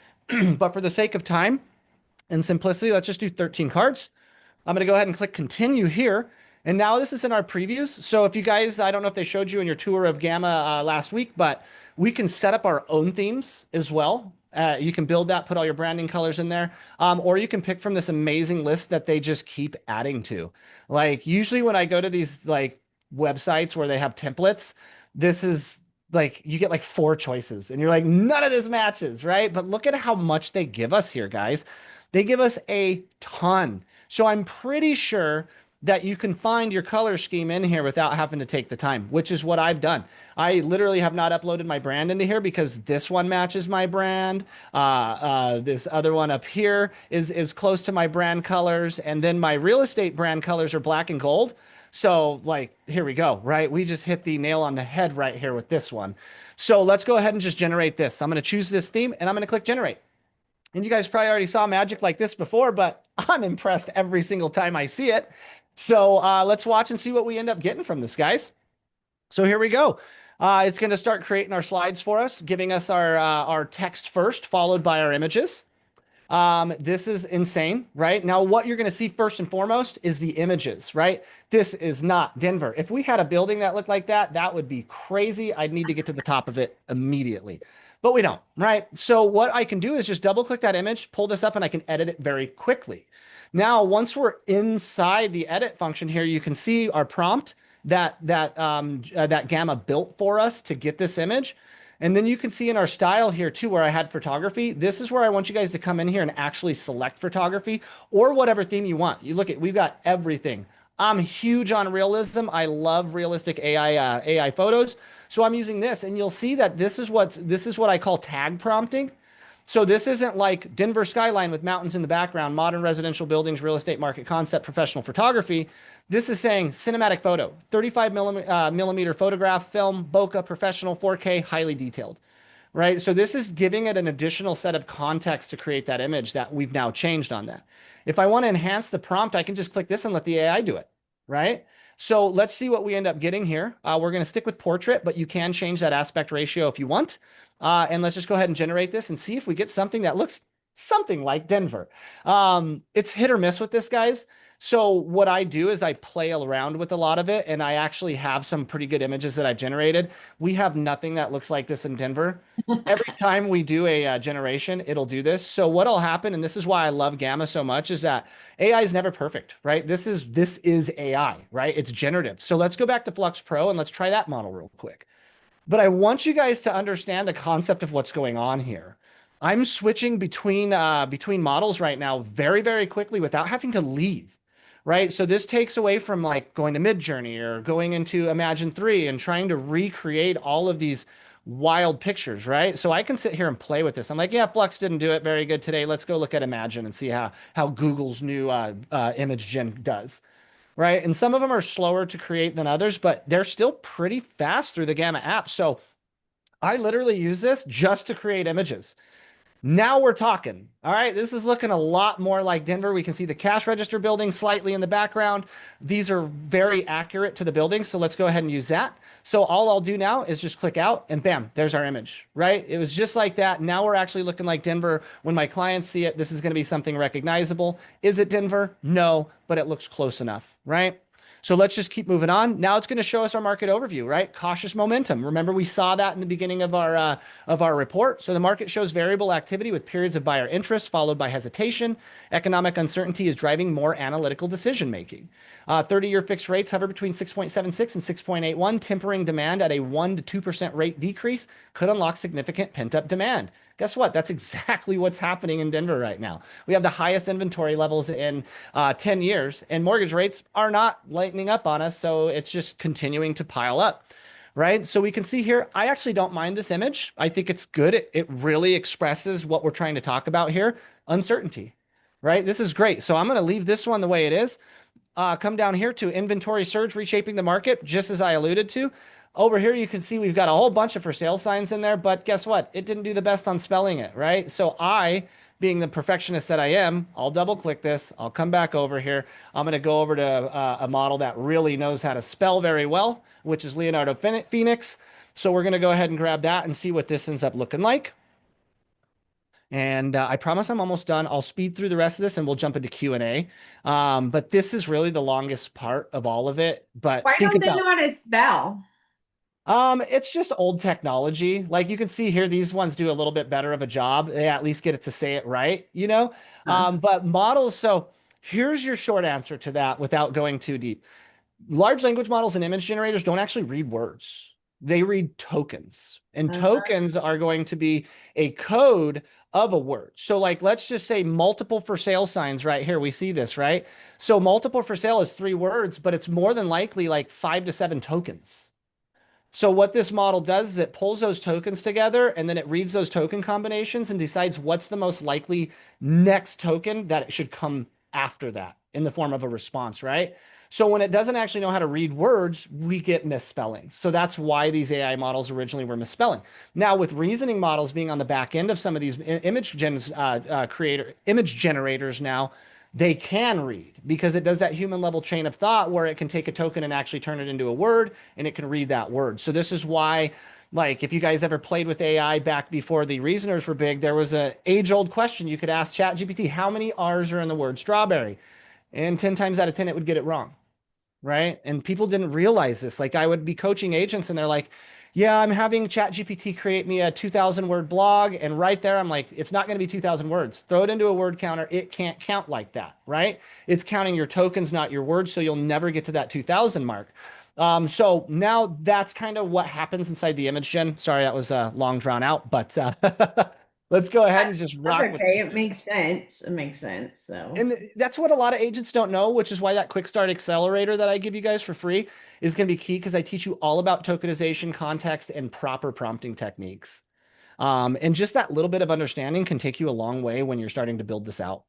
But for the sake of time and simplicity, let's just do 13 cards. I'm going to go ahead and click continue here. And now this is in our previews. So if you guys, I don't know if they showed you in your tour of Gamma last week, but we can set up our own themes as well. You can build that, put all your branding colors in there, or you can pick from this amazing list that they just keep adding to. Like usually when I go to these like websites where they have templates, this is like you get like 4 choices and you're like, none of this matches, right? But look at how much they give us here, guys. They give us a ton. So I'm pretty sure that you can find your color scheme in here without having to take the time, which is what I've done. I literally have not uploaded my brand into here because this one matches my brand. This other one up here is close to my brand colors. And then my real estate brand colors are black and gold. So like, here we go, right? We just hit the nail on the head right here with this one. So let's go ahead and just generate this. I'm going to choose this theme and I'm going to click generate. And you guys probably already saw magic like this before, but I'm impressed every single time I see it. So let's watch and see what we end up getting from this, guys. So here we go. It's going to start creating our slides for us, giving us our text first, followed by our images. This is insane, right? Now, what you're going to see first and foremost is the images, right? This is not Denver. If we had a building that looked like that, that would be crazy. I'd need to get to the top of it immediately, but we don't, right? So what I can do is just double click that image, pull this up, and I can edit it very quickly. Now, once we're inside the edit function here, you can see our prompt that Gamma built for us to get this image. And then you can see in our style here too, where I had photography. This is where I want you guys to come in here and actually select photography or whatever theme you want. You look at, we've got everything. I'm huge on realism. I love realistic AI photos. So I'm using this, and you'll see that this is what I call tag prompting. So this isn't like Denver skyline with mountains in the background, modern residential buildings, real estate market concept, professional photography. This is saying cinematic photo, 35 millimeter photograph, film, bokeh, professional, 4K, highly detailed, right? So this is giving it an additional set of context to create that image that we've now changed on that. If I want to enhance the prompt, I can just click this and let the AI do it, right? So let's see what we end up getting here. We're going to stick with portrait, but you can change that aspect ratio if you want. And let's just go ahead and generate this and see if we get something that looks something like Denver. It's hit or miss with this, guys. So what I do is I play around with a lot of it, and I actually have some pretty good images that I've generated. We have nothing that looks like this in Denver. Every time we do a generation, it'll do this. So what'll happen, and this is why I love Gamma so much, is that AI is never perfect, right? This is AI, right? It's generative. So let's go back to Flux Pro and let's try that model real quick. But I want you guys to understand the concept of what's going on here. I'm switching between models right now very, very quickly without having to leave, right? So this takes away from like going to Midjourney or going into Imagine 3 and trying to recreate all of these wild pictures, right? So I can sit here and play with this. I'm like, yeah, Flux didn't do it very good today. Let's go look at Imagine and see how Google's new image gen does. Right. And some of them are slower to create than others, but they're still pretty fast through the Gamma app. So I literally use this just to create images. Now we're talking. All right, this is looking a lot more like Denver. We can see the cash register building slightly in the background. These are very accurate to the building, so let's go ahead and use that. So all I'll do now is just click out and bam, there's our image, right? It was just like that. Now we're actually looking like Denver. When my clients see it, this is going to be something recognizable. Is it Denver? No, but it looks close enough, right? So let's just keep moving on. Now it's going to show us our market overview, right? Cautious momentum. Remember, we saw that in the beginning of our report. So the market shows variable activity with periods of buyer interest followed by hesitation. Economic uncertainty is driving more analytical decision making. 30-year fixed rates hover between 6.76 and 6.81, tempering demand at a 1 to 2% rate decrease could unlock significant pent-up demand. Guess what? That's exactly what's happening in Denver right now. We have the highest inventory levels in 10 years, and mortgage rates are not lightening up on us, so it's just continuing to pile up, right? So we can see here, I actually don't mind this image. I think it's good. It really expresses what we're trying to talk about here, uncertainty, right? This is great. So I'm going to leave this one the way it is. Come down here to inventory surge, reshaping the market, just as I alluded to. Over here, you can see we've got a whole bunch of for sale signs in there, but guess what? It didn't do the best on spelling it, right? So I, being the perfectionist that I am, I'll double click this. I'll come back over here. I'm going to go over to a model that really knows how to spell very well, which is Leonardo Phoenix. So we're going to go ahead and grab that and see what this ends up looking like. And I promise I'm almost done. I'll speed through the rest of this and we'll jump into Q&A. But this is really the longest part of all of it. But Why don't they know how to spell? It's just old technology. Like you can see here, these ones do a little bit better of a job. They at least get it to say it right, you know? But models, so here's your short answer to that without going too deep. Large language models and image generators don't actually read words. They read tokens, and Uh-huh. tokens are going to be a code of a word. So like, let's just say multiple for sale signs right here. We see this, right? So multiple for sale is 3 words, but it's more than likely like 5 to 7 tokens. So what this model does is it pulls those tokens together and then it reads those token combinations and decides what's the most likely next token that it should come after that in the form of a response, right? So when it doesn't actually know how to read words, we get misspellings. So that's why these AI models originally were misspelling. Now with reasoning models being on the back end of some of these image generators now, they can read because it does that human level chain of thought where it can take a token and actually turn it into a word and it can read that word. So this is why, like, if you guys ever played with AI back before the reasoners were big, there was a age-old question you could ask ChatGPT, how many R's are in the word strawberry? And 10 times out of 10, it would get it wrong, right? And people didn't realize this. Like I would be coaching agents and they're like, yeah, I'm having ChatGPT create me a 2,000 word blog. And right there, I'm like, it's not going to be 2,000 words. Throw it into a word counter. It can't count like that, right? It's counting your tokens, not your words. So you'll never get to that 2,000 mark. So now that's kind of what happens inside the image gen. Sorry, that was long drawn out, but let's go ahead and just rock That's with okay. this. It makes sense. It makes sense. So And that's what a lot of agents don't know, which is why that quick start accelerator that I give you guys for free is going to be key because I teach you all about tokenization, context, and proper prompting techniques. And just that little bit of understanding can take you a long way when you're starting to build this out.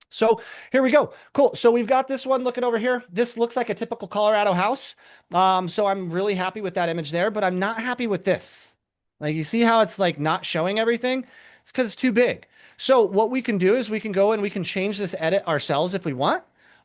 So here we go. Cool. So we've got this one looking over here. This looks like a typical Colorado house. So I'm really happy with that image there, but I'm not happy with this. Like you see how it's like not showing everything? It's because it's too big. So what we can do is we can go and we can change this edit ourselves if we want,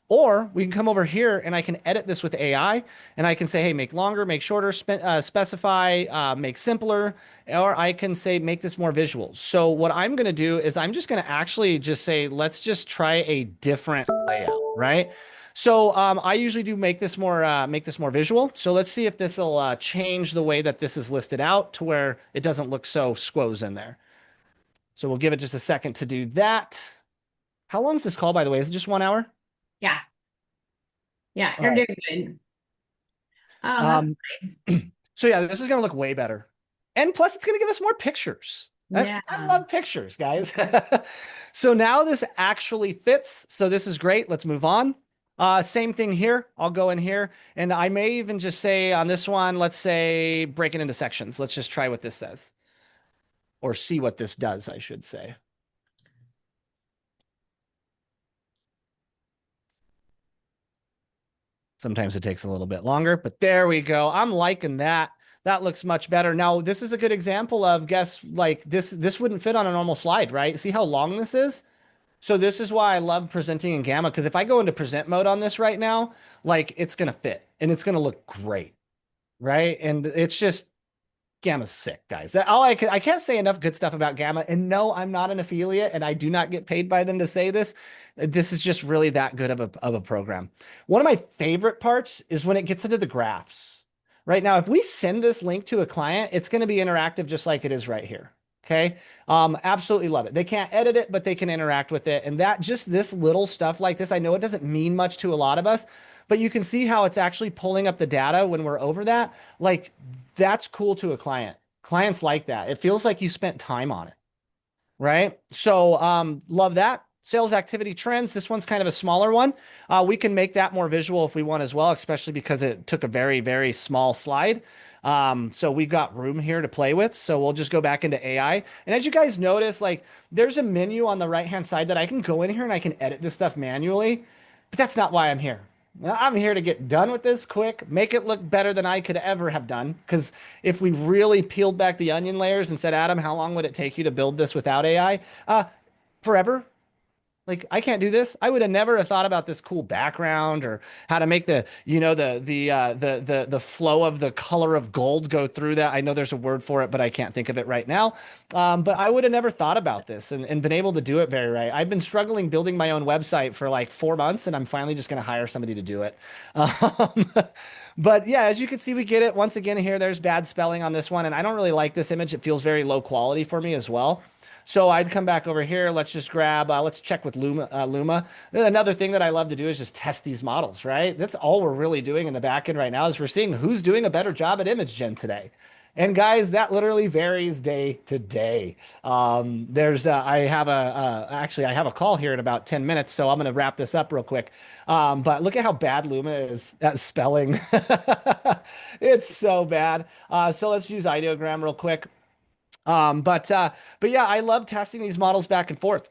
or we can come over here and I can edit this with AI and I can say, hey, make longer, make shorter, specify, make simpler, or I can say, make this more visual. So what I'm going to do is I'm just going to actually just say, let's just try a different layout, right? So I usually do make this more visual. So let's see if this will change the way that this is listed out to where it doesn't look so squoze in there. So we'll give it just a second to do that. How long is this call, by the way? Is it just 1 hour? yeah. Yeah, All you're right. doing good. That's So yeah, this is going to look way better. And plus it's going to give us more pictures. Yeah. I love pictures, guys. So now this actually fits. So this is great. Let's move on. Same thing here. I'll go in here and I may even just say on this one, let's say break it into sections. Let's just try what this says or see what this does, I should say. Sometimes it takes a little bit longer, but there we go. I'm liking that. That looks much better. Now, this is a good example of, guess, like this wouldn't fit on a normal slide, right? See how long this is? So this is why I love presenting in Gamma, because if I go into present mode on this right now, like it's going to fit and it's going to look great, right? And it's just, Gamma's sick, guys. I can't say enough good stuff about Gamma. And no, I'm not an affiliate and I do not get paid by them to say this. This is just really that good of a program. One of my favorite parts is when it gets into the graphs. Right now, if we send this link to a client, it's going to be interactive just like it is right here. Okay. Absolutely love it. They can't edit it, but they can interact with it. And that just this little stuff like this, I know it doesn't mean much to a lot of us, but you can see how it's actually pulling up the data when we're over that. Like that's cool to a client. Clients like that. It feels like you spent time on it. Right. So, love that. Sales activity trends. This one's kind of a smaller one. We can make that more visual if we want as well, especially because it took a very, very small slide. So we've got room here to play with. So we'll just go back into AI. And as you guys notice, like there's a menu on the right-hand side that I can go in here and I can edit this stuff manually, but that's not why I'm here. I'm here to get done with this quick, make it look better than I could ever have done. Because if we really peeled back the onion layers and said, Adam, how long would it take you to build this without AI? Forever. Like I can't do this. I would have never have thought about this cool background or how to make the, the flow of the color of gold go through that. I know there's a word for it, but I can't think of it right now. But I would have never thought about this and been able to do it very right. I've been struggling building my own website for like 4 months and I'm finally just going to hire somebody to do it. But yeah, as you can see, we get it. Once again here, there's bad spelling on this one, and I don't really like this image. It feels very low quality for me as well. So I'd come back over here. Let's just grab, let's check with Luma. Then another thing that I love to do is just test these models, right? That's all we're really doing in the back end right now is we're seeing who's doing a better job at image gen today. And guys, that literally varies day to day. I have actually, I have a call here in about 10 minutes, so I'm going to wrap this up real quick. But look at how bad Luma is at spelling. It's so bad. So let's use ideogram real quick. But yeah, I love testing these models back and forth.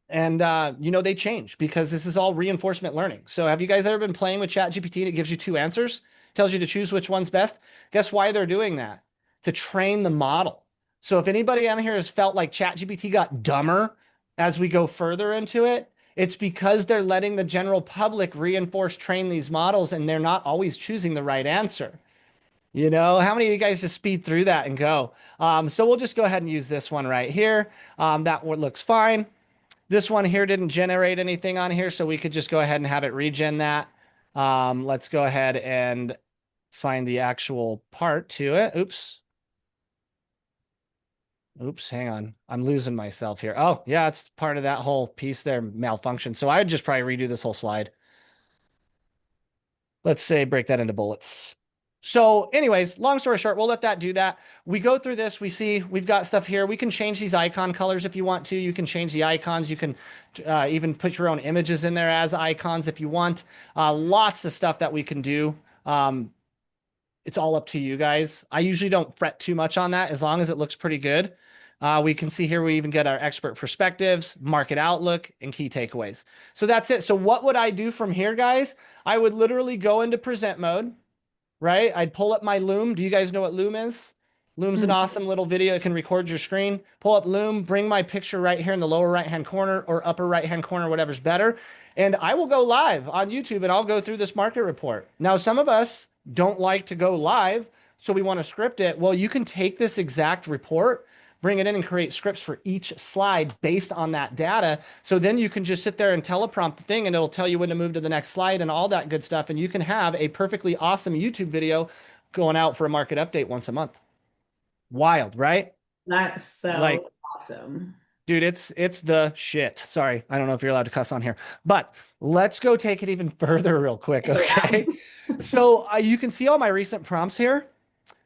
And they change because this is all reinforcement learning. So have you guys ever been playing with ChatGPT and it gives you two answers, tells you to choose which one's best? Guess why they're doing that? To train the model. So if anybody on here has felt like ChatGPT got dumber as we go further into it, it's because they're letting the general public reinforce train these models and they're not always choosing the right answer. How many of you guys just speed through that and go? So we'll just go ahead and use this one right here. That one looks fine. This one here didn't generate anything on here, so we could just go ahead and have it regen that. Let's go ahead and find the actual part to it. Oops, hang on. I'm losing myself here. Oh, yeah, it's part of that whole piece there malfunction. So I'd just probably redo this whole slide. Let's say break that into bullets. So anyways, long story short, we'll let that do that. We go through this. We see we've got stuff here. We can change these icon colors if you want to. You can change the icons. You can even put your own images in there as icons if you want. Lots of stuff that we can do. It's all up to you guys. I usually don't fret too much on that as long as it looks pretty good. We can see here we even get our expert perspectives, market outlook, and key takeaways. So that's it. So what would I do from here, guys? I would literally go into present mode. Right? I'd pull up my Loom. Do you guys know what Loom is? Loom's an awesome little video. It can record your screen. Pull up Loom, bring my picture right here in the lower right-hand corner or upper right-hand corner, whatever's better. And I will go live on YouTube and I'll go through this market report. Now, some of us don't like to go live, so we want to script it. Well, you can take this exact report, bring it in and create scripts for each slide based on that data. So then you can just sit there and teleprompt the thing and it'll tell you when to move to the next slide and all that good stuff. And you can have a perfectly awesome YouTube video going out for a market update once a month. Wild, right? That's so Like, awesome. dude, it's the shit. Sorry, I don't know if you're allowed to cuss on here, but let's go take it even further real quick, okay? So you can see all my recent prompts here.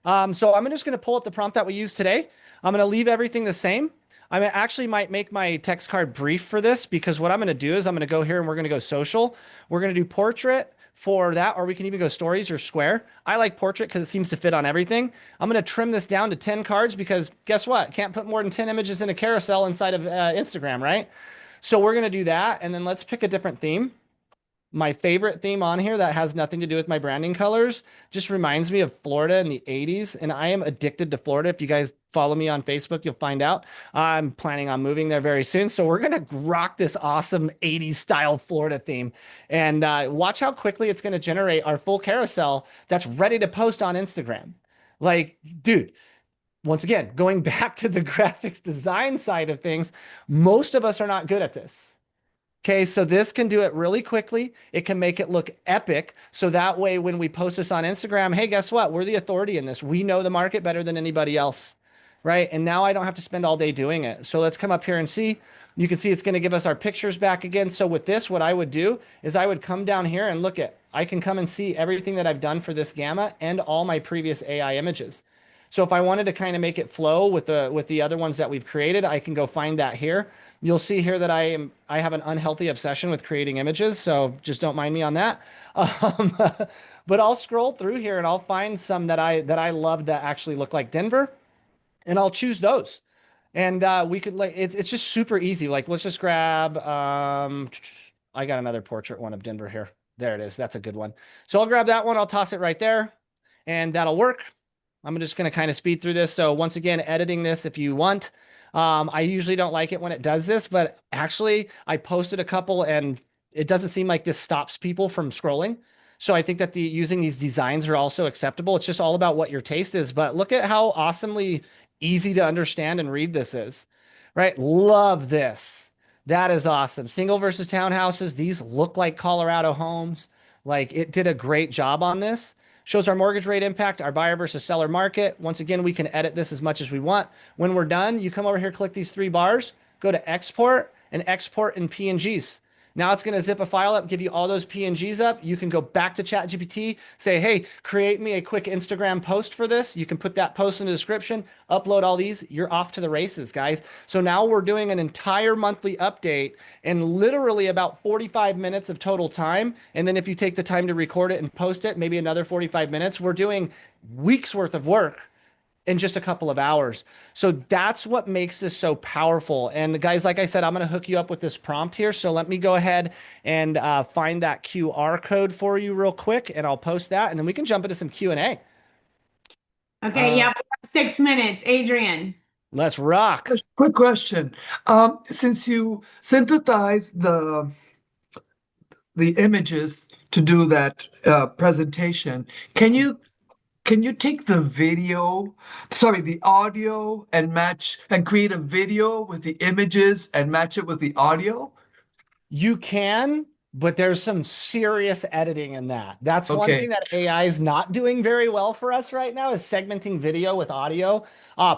So I'm just going to pull up the prompt that we used today. I'm going to leave everything the same. I actually might make my text card brief for this because what I'm going to do is I'm going to go here and we're going to go social. We're going to do portrait for that, or we can even go stories or square. I like portrait because it seems to fit on everything. I'm going to trim this down to 10 cards because guess what? Can't put more than 10 images in a carousel inside of Instagram, right? So we're going to do that. And then let's pick a different theme. My favorite theme on here that has nothing to do with my branding colors just reminds me of Florida in the 80s. And I am addicted to Florida. If you guys follow me on Facebook, you'll find out. I'm planning on moving there very soon. So we're going to rock this awesome 80s style Florida theme. And watch how quickly it's going to generate our full carousel that's ready to post on Instagram. Like, dude. Once again, going back to the graphics design side of things, most of us are not good at this. Okay, so this can do it really quickly. It can make it look epic. So that way, when we post this on Instagram, hey, guess what? We're the authority in this. We know the market better than anybody else, right? And now I don't have to spend all day doing it. So let's come up here and see. You can see it's going to give us our pictures back again. So with this, what I would do is I would come down here and look at, I can come and see everything that I've done for this gamma and all my previous AI images. So if I wanted to kind of make it flow with the other ones that we've created, I can go find that here. You'll see here that I have an unhealthy obsession with creating images, so just don't mind me on that. But I'll scroll through here and I'll find some that I love that actually look like Denver, and I'll choose those. And we could like it's just super easy. Like let's just grab I got another portrait one of Denver here. There it is. That's a good one. So I'll grab that one. I'll toss it right there, and that'll work. I'm just going to kind of speed through this. So once again, editing this if you want. I usually don't like it when it does this, but actually I posted a couple and it doesn't seem like this stops people from scrolling. So I think that using these designs are also acceptable. It's just all about what your taste is, but look at how awesomely easy to understand and read this is, right? Love this. That is awesome. Single versus townhouses. These look like Colorado homes. Like it did a great job on this. shows our mortgage rate impact, our buyer versus seller market. Once again, we can edit this as much as we want. When we're done, you come over here, click these 3 bars, go to export and export in PNGs. Now it's going to zip a file up, give you all those PNGs up. You can go back to ChatGPT, say, hey, create me a quick Instagram post for this. You can put that post in the description, upload all these. You're off to the races, guys. So now we're doing an entire monthly update in literally about 45 minutes of total time. And then if you take the time to record it and post it, maybe another 45 minutes, we're doing weeks worth of work in just a couple of hours. So that's what makes this so powerful. And guys, like I said, I'm going to hook you up with this prompt here. So let me go ahead and find that QR code for you real quick, and I'll post that, and then we can jump into some Q&A. Okay, yeah, we have 6 minutes. Adrian. Let's rock. Quick question. Since you synthesize the images to do that presentation, can you take the the audio and match and create a video with the images and match it with the audio? You can, but there's some serious editing in that. That's one Okay. thing that AI is not doing very well for us right now, is segmenting video with audio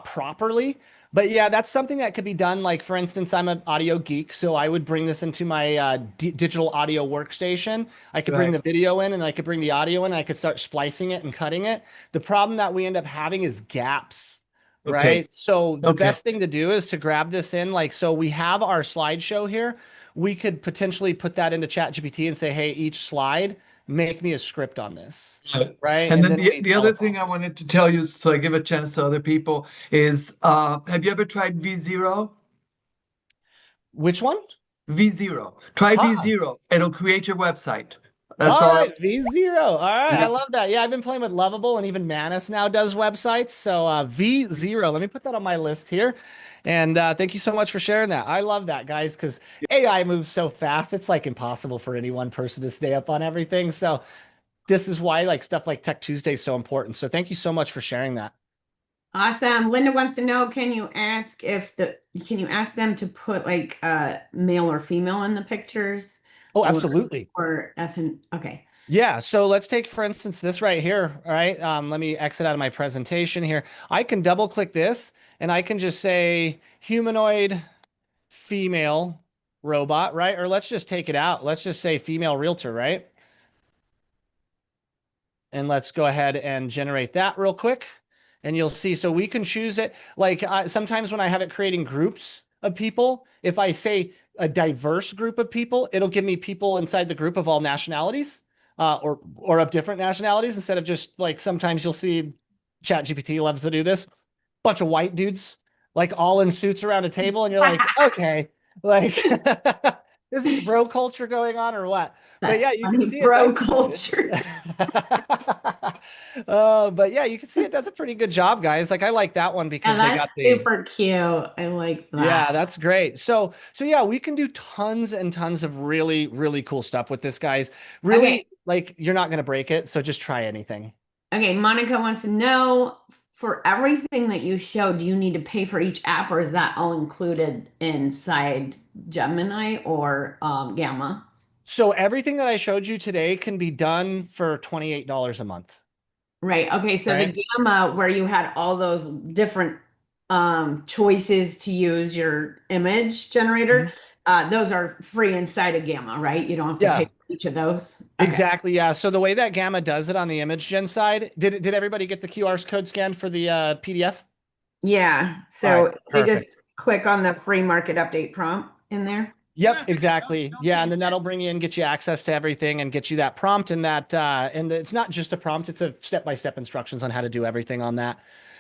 properly. But yeah, that's something that could be done. Like, for instance, I'm an audio geek, so I would bring this into my digital audio workstation. I could bring Right. the video in, and I could bring the audio in, and I could start splicing it and cutting it. The problem that we end up having is gaps, Okay. right? So the Okay. best thing to do is to grab this in. Like, so we have our slideshow here. We could potentially put that into ChatGPT and say, hey, each slide, make me a script on this, Right. right? And then we the other thing I wanted to tell you, so I give a chance to other people, is have you ever tried V0? Which one? V0. Try Ah, V0. It'll create your website. That's all all. right, V0. All right, I Yeah. love that. Yeah, I've been playing with Lovable, and even Manus now does websites. So V0, let me put that on my list here. And thank you so much for sharing that. I love that, guys, because AI moves so fast. It's like impossible for any one person to stay up on everything. So this is why like stuff like Tech Tuesday is so important. So thank you so much for sharing that. Awesome. Linda wants to know, can you ask them to put like male or female in the pictures? Oh, absolutely. Or ethnic. Okay. Yeah, so let's take, for instance, this right here, all right? Let me exit out of my presentation here. I can double click this, and I can just say humanoid female robot, right? Or let's just take it out. Let's just say female realtor, right? And let's go ahead and generate that real quick. And you'll see, so we can choose it. Like sometimes when I have it creating groups of people, if I say a diverse group of people, it'll give me people inside the group of all nationalities. Or of different nationalities, instead of just like sometimes you'll see ChatGPT loves to do this. Bunch of white dudes like all in suits around a table, and you're like, okay, like is this bro culture going on or what? But That's yeah, you funny. can see Bro it does, culture. but yeah, you can see it does a pretty good job, guys. Like I like that one Yeah, because they that's got the super cute. I like that. yeah, that's great. So yeah, we can do tons and tons of really, really cool stuff with this, guys. Really, Okay. like you're not gonna break it, so just try anything. Okay, Monica wants to know, for everything that you show, do you need to pay for each app, or is that all included inside Gemini or Gamma? So everything that I showed you today can be done for $28 a month. Right. Okay, so Right. the Gamma, where you had all those different choices to use your image generator, those are free inside of Gamma, right? You don't have to Yeah. pay for each of those. Okay. Exactly. Yeah. So the way that Gamma does it on the image gen side, did everybody get the QR code scanned for the PDF? Yeah. All So right, they just perfect. click on the free market update prompt in there. Yep, exactly. Yeah, and then that'll bring you in, get you access to everything, and get you that prompt and that. And it's not just a prompt; it's a step-by-step instructions on how to do everything on that.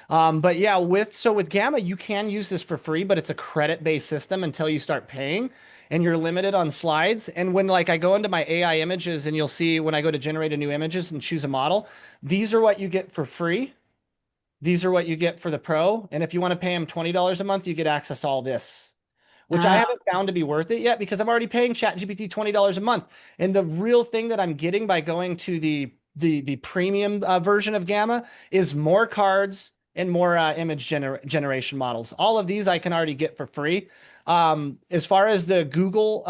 But yeah, with Gamma, you can use this for free, but it's a credit-based system until you start paying, and you're limited on slides. And when like I go into my AI images, and you'll see when I go to generate a new images and choose a model, these are what you get for free. These are what you get for the pro, and if you want to pay them $20 a month, you get access to all this, which I haven't found to be worth it yet because I'm already paying ChatGPT $20 a month. And the real thing that I'm getting by going to the premium version of Gamma is more cards and more image generation models. All of these I can already get for free. As far as the Google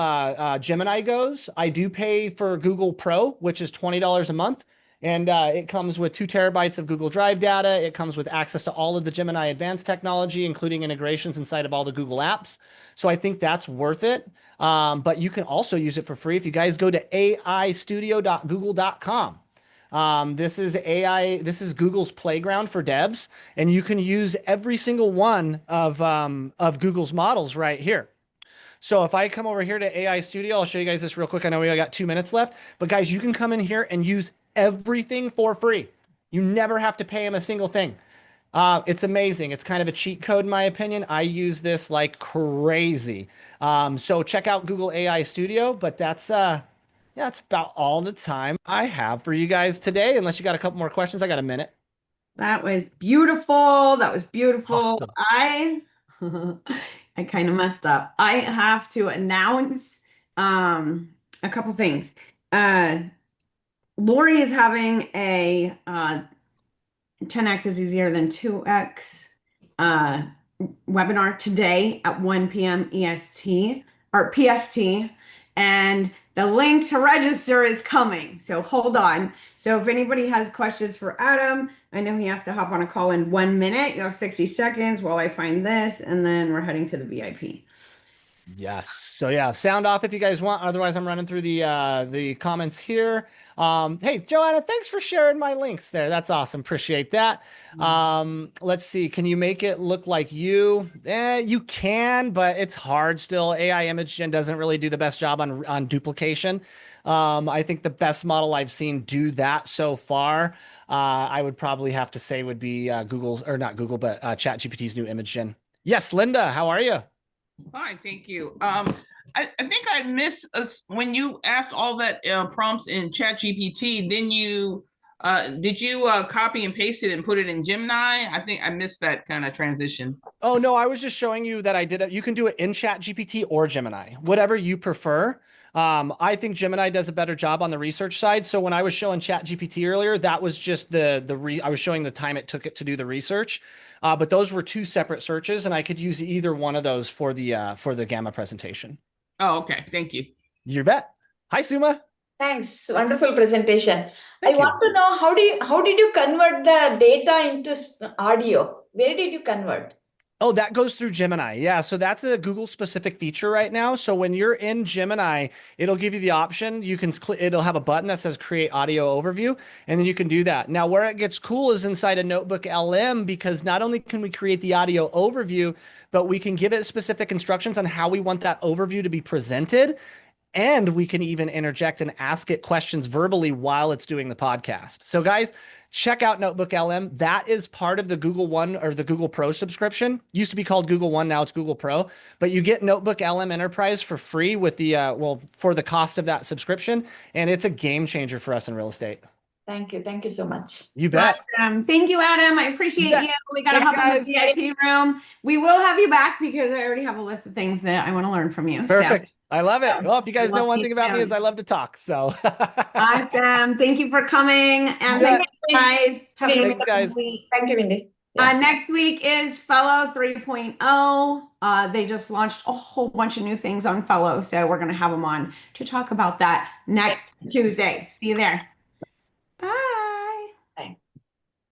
Gemini goes, I do pay for Google Pro, which is $20 a month. And it comes with 2 terabytes of Google Drive data. It comes with access to all of the Gemini advanced technology, including integrations inside of all the Google apps. So I think that's worth it. But you can also use it for free if you guys go to aistudio.google.com. This is AI, this is Google's playground for devs, and you can use every single one of Google's models right here. So if I come over here to AI Studio, I'll show you guys this real quick. I know we only got 2 minutes left, but guys, you can come in here and use everything for free. You never have to pay them a single thing. It's amazing. It's kind of a cheat code, in my opinion. I use this like crazy. So check out Google AI Studio, but yeah, that's about all the time I have for you guys today. Unless you got a couple more questions, I got a minute. That was beautiful. That was beautiful. Awesome. I kind of messed up. I have to announce a couple things. Lori is having a 10x is easier than 2x webinar today at 1 p.m. EST or PST. And the link to register is coming. So hold on. So if anybody has questions for Adam, I know he has to hop on a call in 1 minute. You have 60 seconds while I find this, and then we're heading to the VIP. Yes. So yeah, sound off if you guys want. Otherwise, I'm running through the comments here. Hey, Joanna, thanks for sharing my links there. That's awesome. Appreciate that. Let's see. Can you make it look like you? You can, but it's hard still. AI image gen doesn't really do the best job on duplication. I think the best model I've seen do that so far, I would probably have to say would be Google's, or not Google, but ChatGPT's new image gen. Yes, Linda, how are you? Fine, thank you. I think I missed us when you asked all that prompts in ChatGPT. Then you did you copy and paste it and put it in Gemini? I think I missed that kind of transition. Oh no, I was just showing you that I did it. You can do it in ChatGPT or Gemini, whatever you prefer. I think Gemini does a better job on the research side. So when I was showing ChatGPT earlier, that was just I was showing the time it took it to do the research. But those were 2 separate searches, and I could use either one of those for the Gamma presentation. Oh, okay. Thank you. You bet. Hi, Suma. Thanks. Wonderful presentation. Thank I you. want to know how did you convert the data into audio? Where did you convert? Oh, that goes through Gemini. Yeah, so that's a Google specific feature right now. So when you're in Gemini, it'll give you the option. You can it'll have a button that says create audio overview, and then you can do that. Now, where it gets cool is inside a Notebook LM, because not only can we create the audio overview, but we can give it specific instructions on how we want that overview to be presented. And we can even interject and ask it questions verbally while it's doing the podcast. So guys, check out Notebook LM. That is part of the Google One or the Google Pro subscription. Used to be called Google One, now it's Google Pro. But you get Notebook LM Enterprise for free with the, for the cost of that subscription. And it's a game changer for us in real estate. Thank you. Thank you so much. You bet. Awesome. Thank you, Adam. I appreciate you. We got to Thanks, hop in guys. the VIP room. We will have you back because I already have a list of things that I want to learn from you. Perfect. So. I love it. Well, if you guys know Love one you thing about me too. is I love to talk. So Awesome. Thank you for coming. And Yeah. thank you guys. Have a Thanks, good guys. week. Thank you, Wendy. Next week is Fellow 3.0. They just launched a whole bunch of new things on Fellow. So we're going to have them on to talk about that next Tuesday. See you there.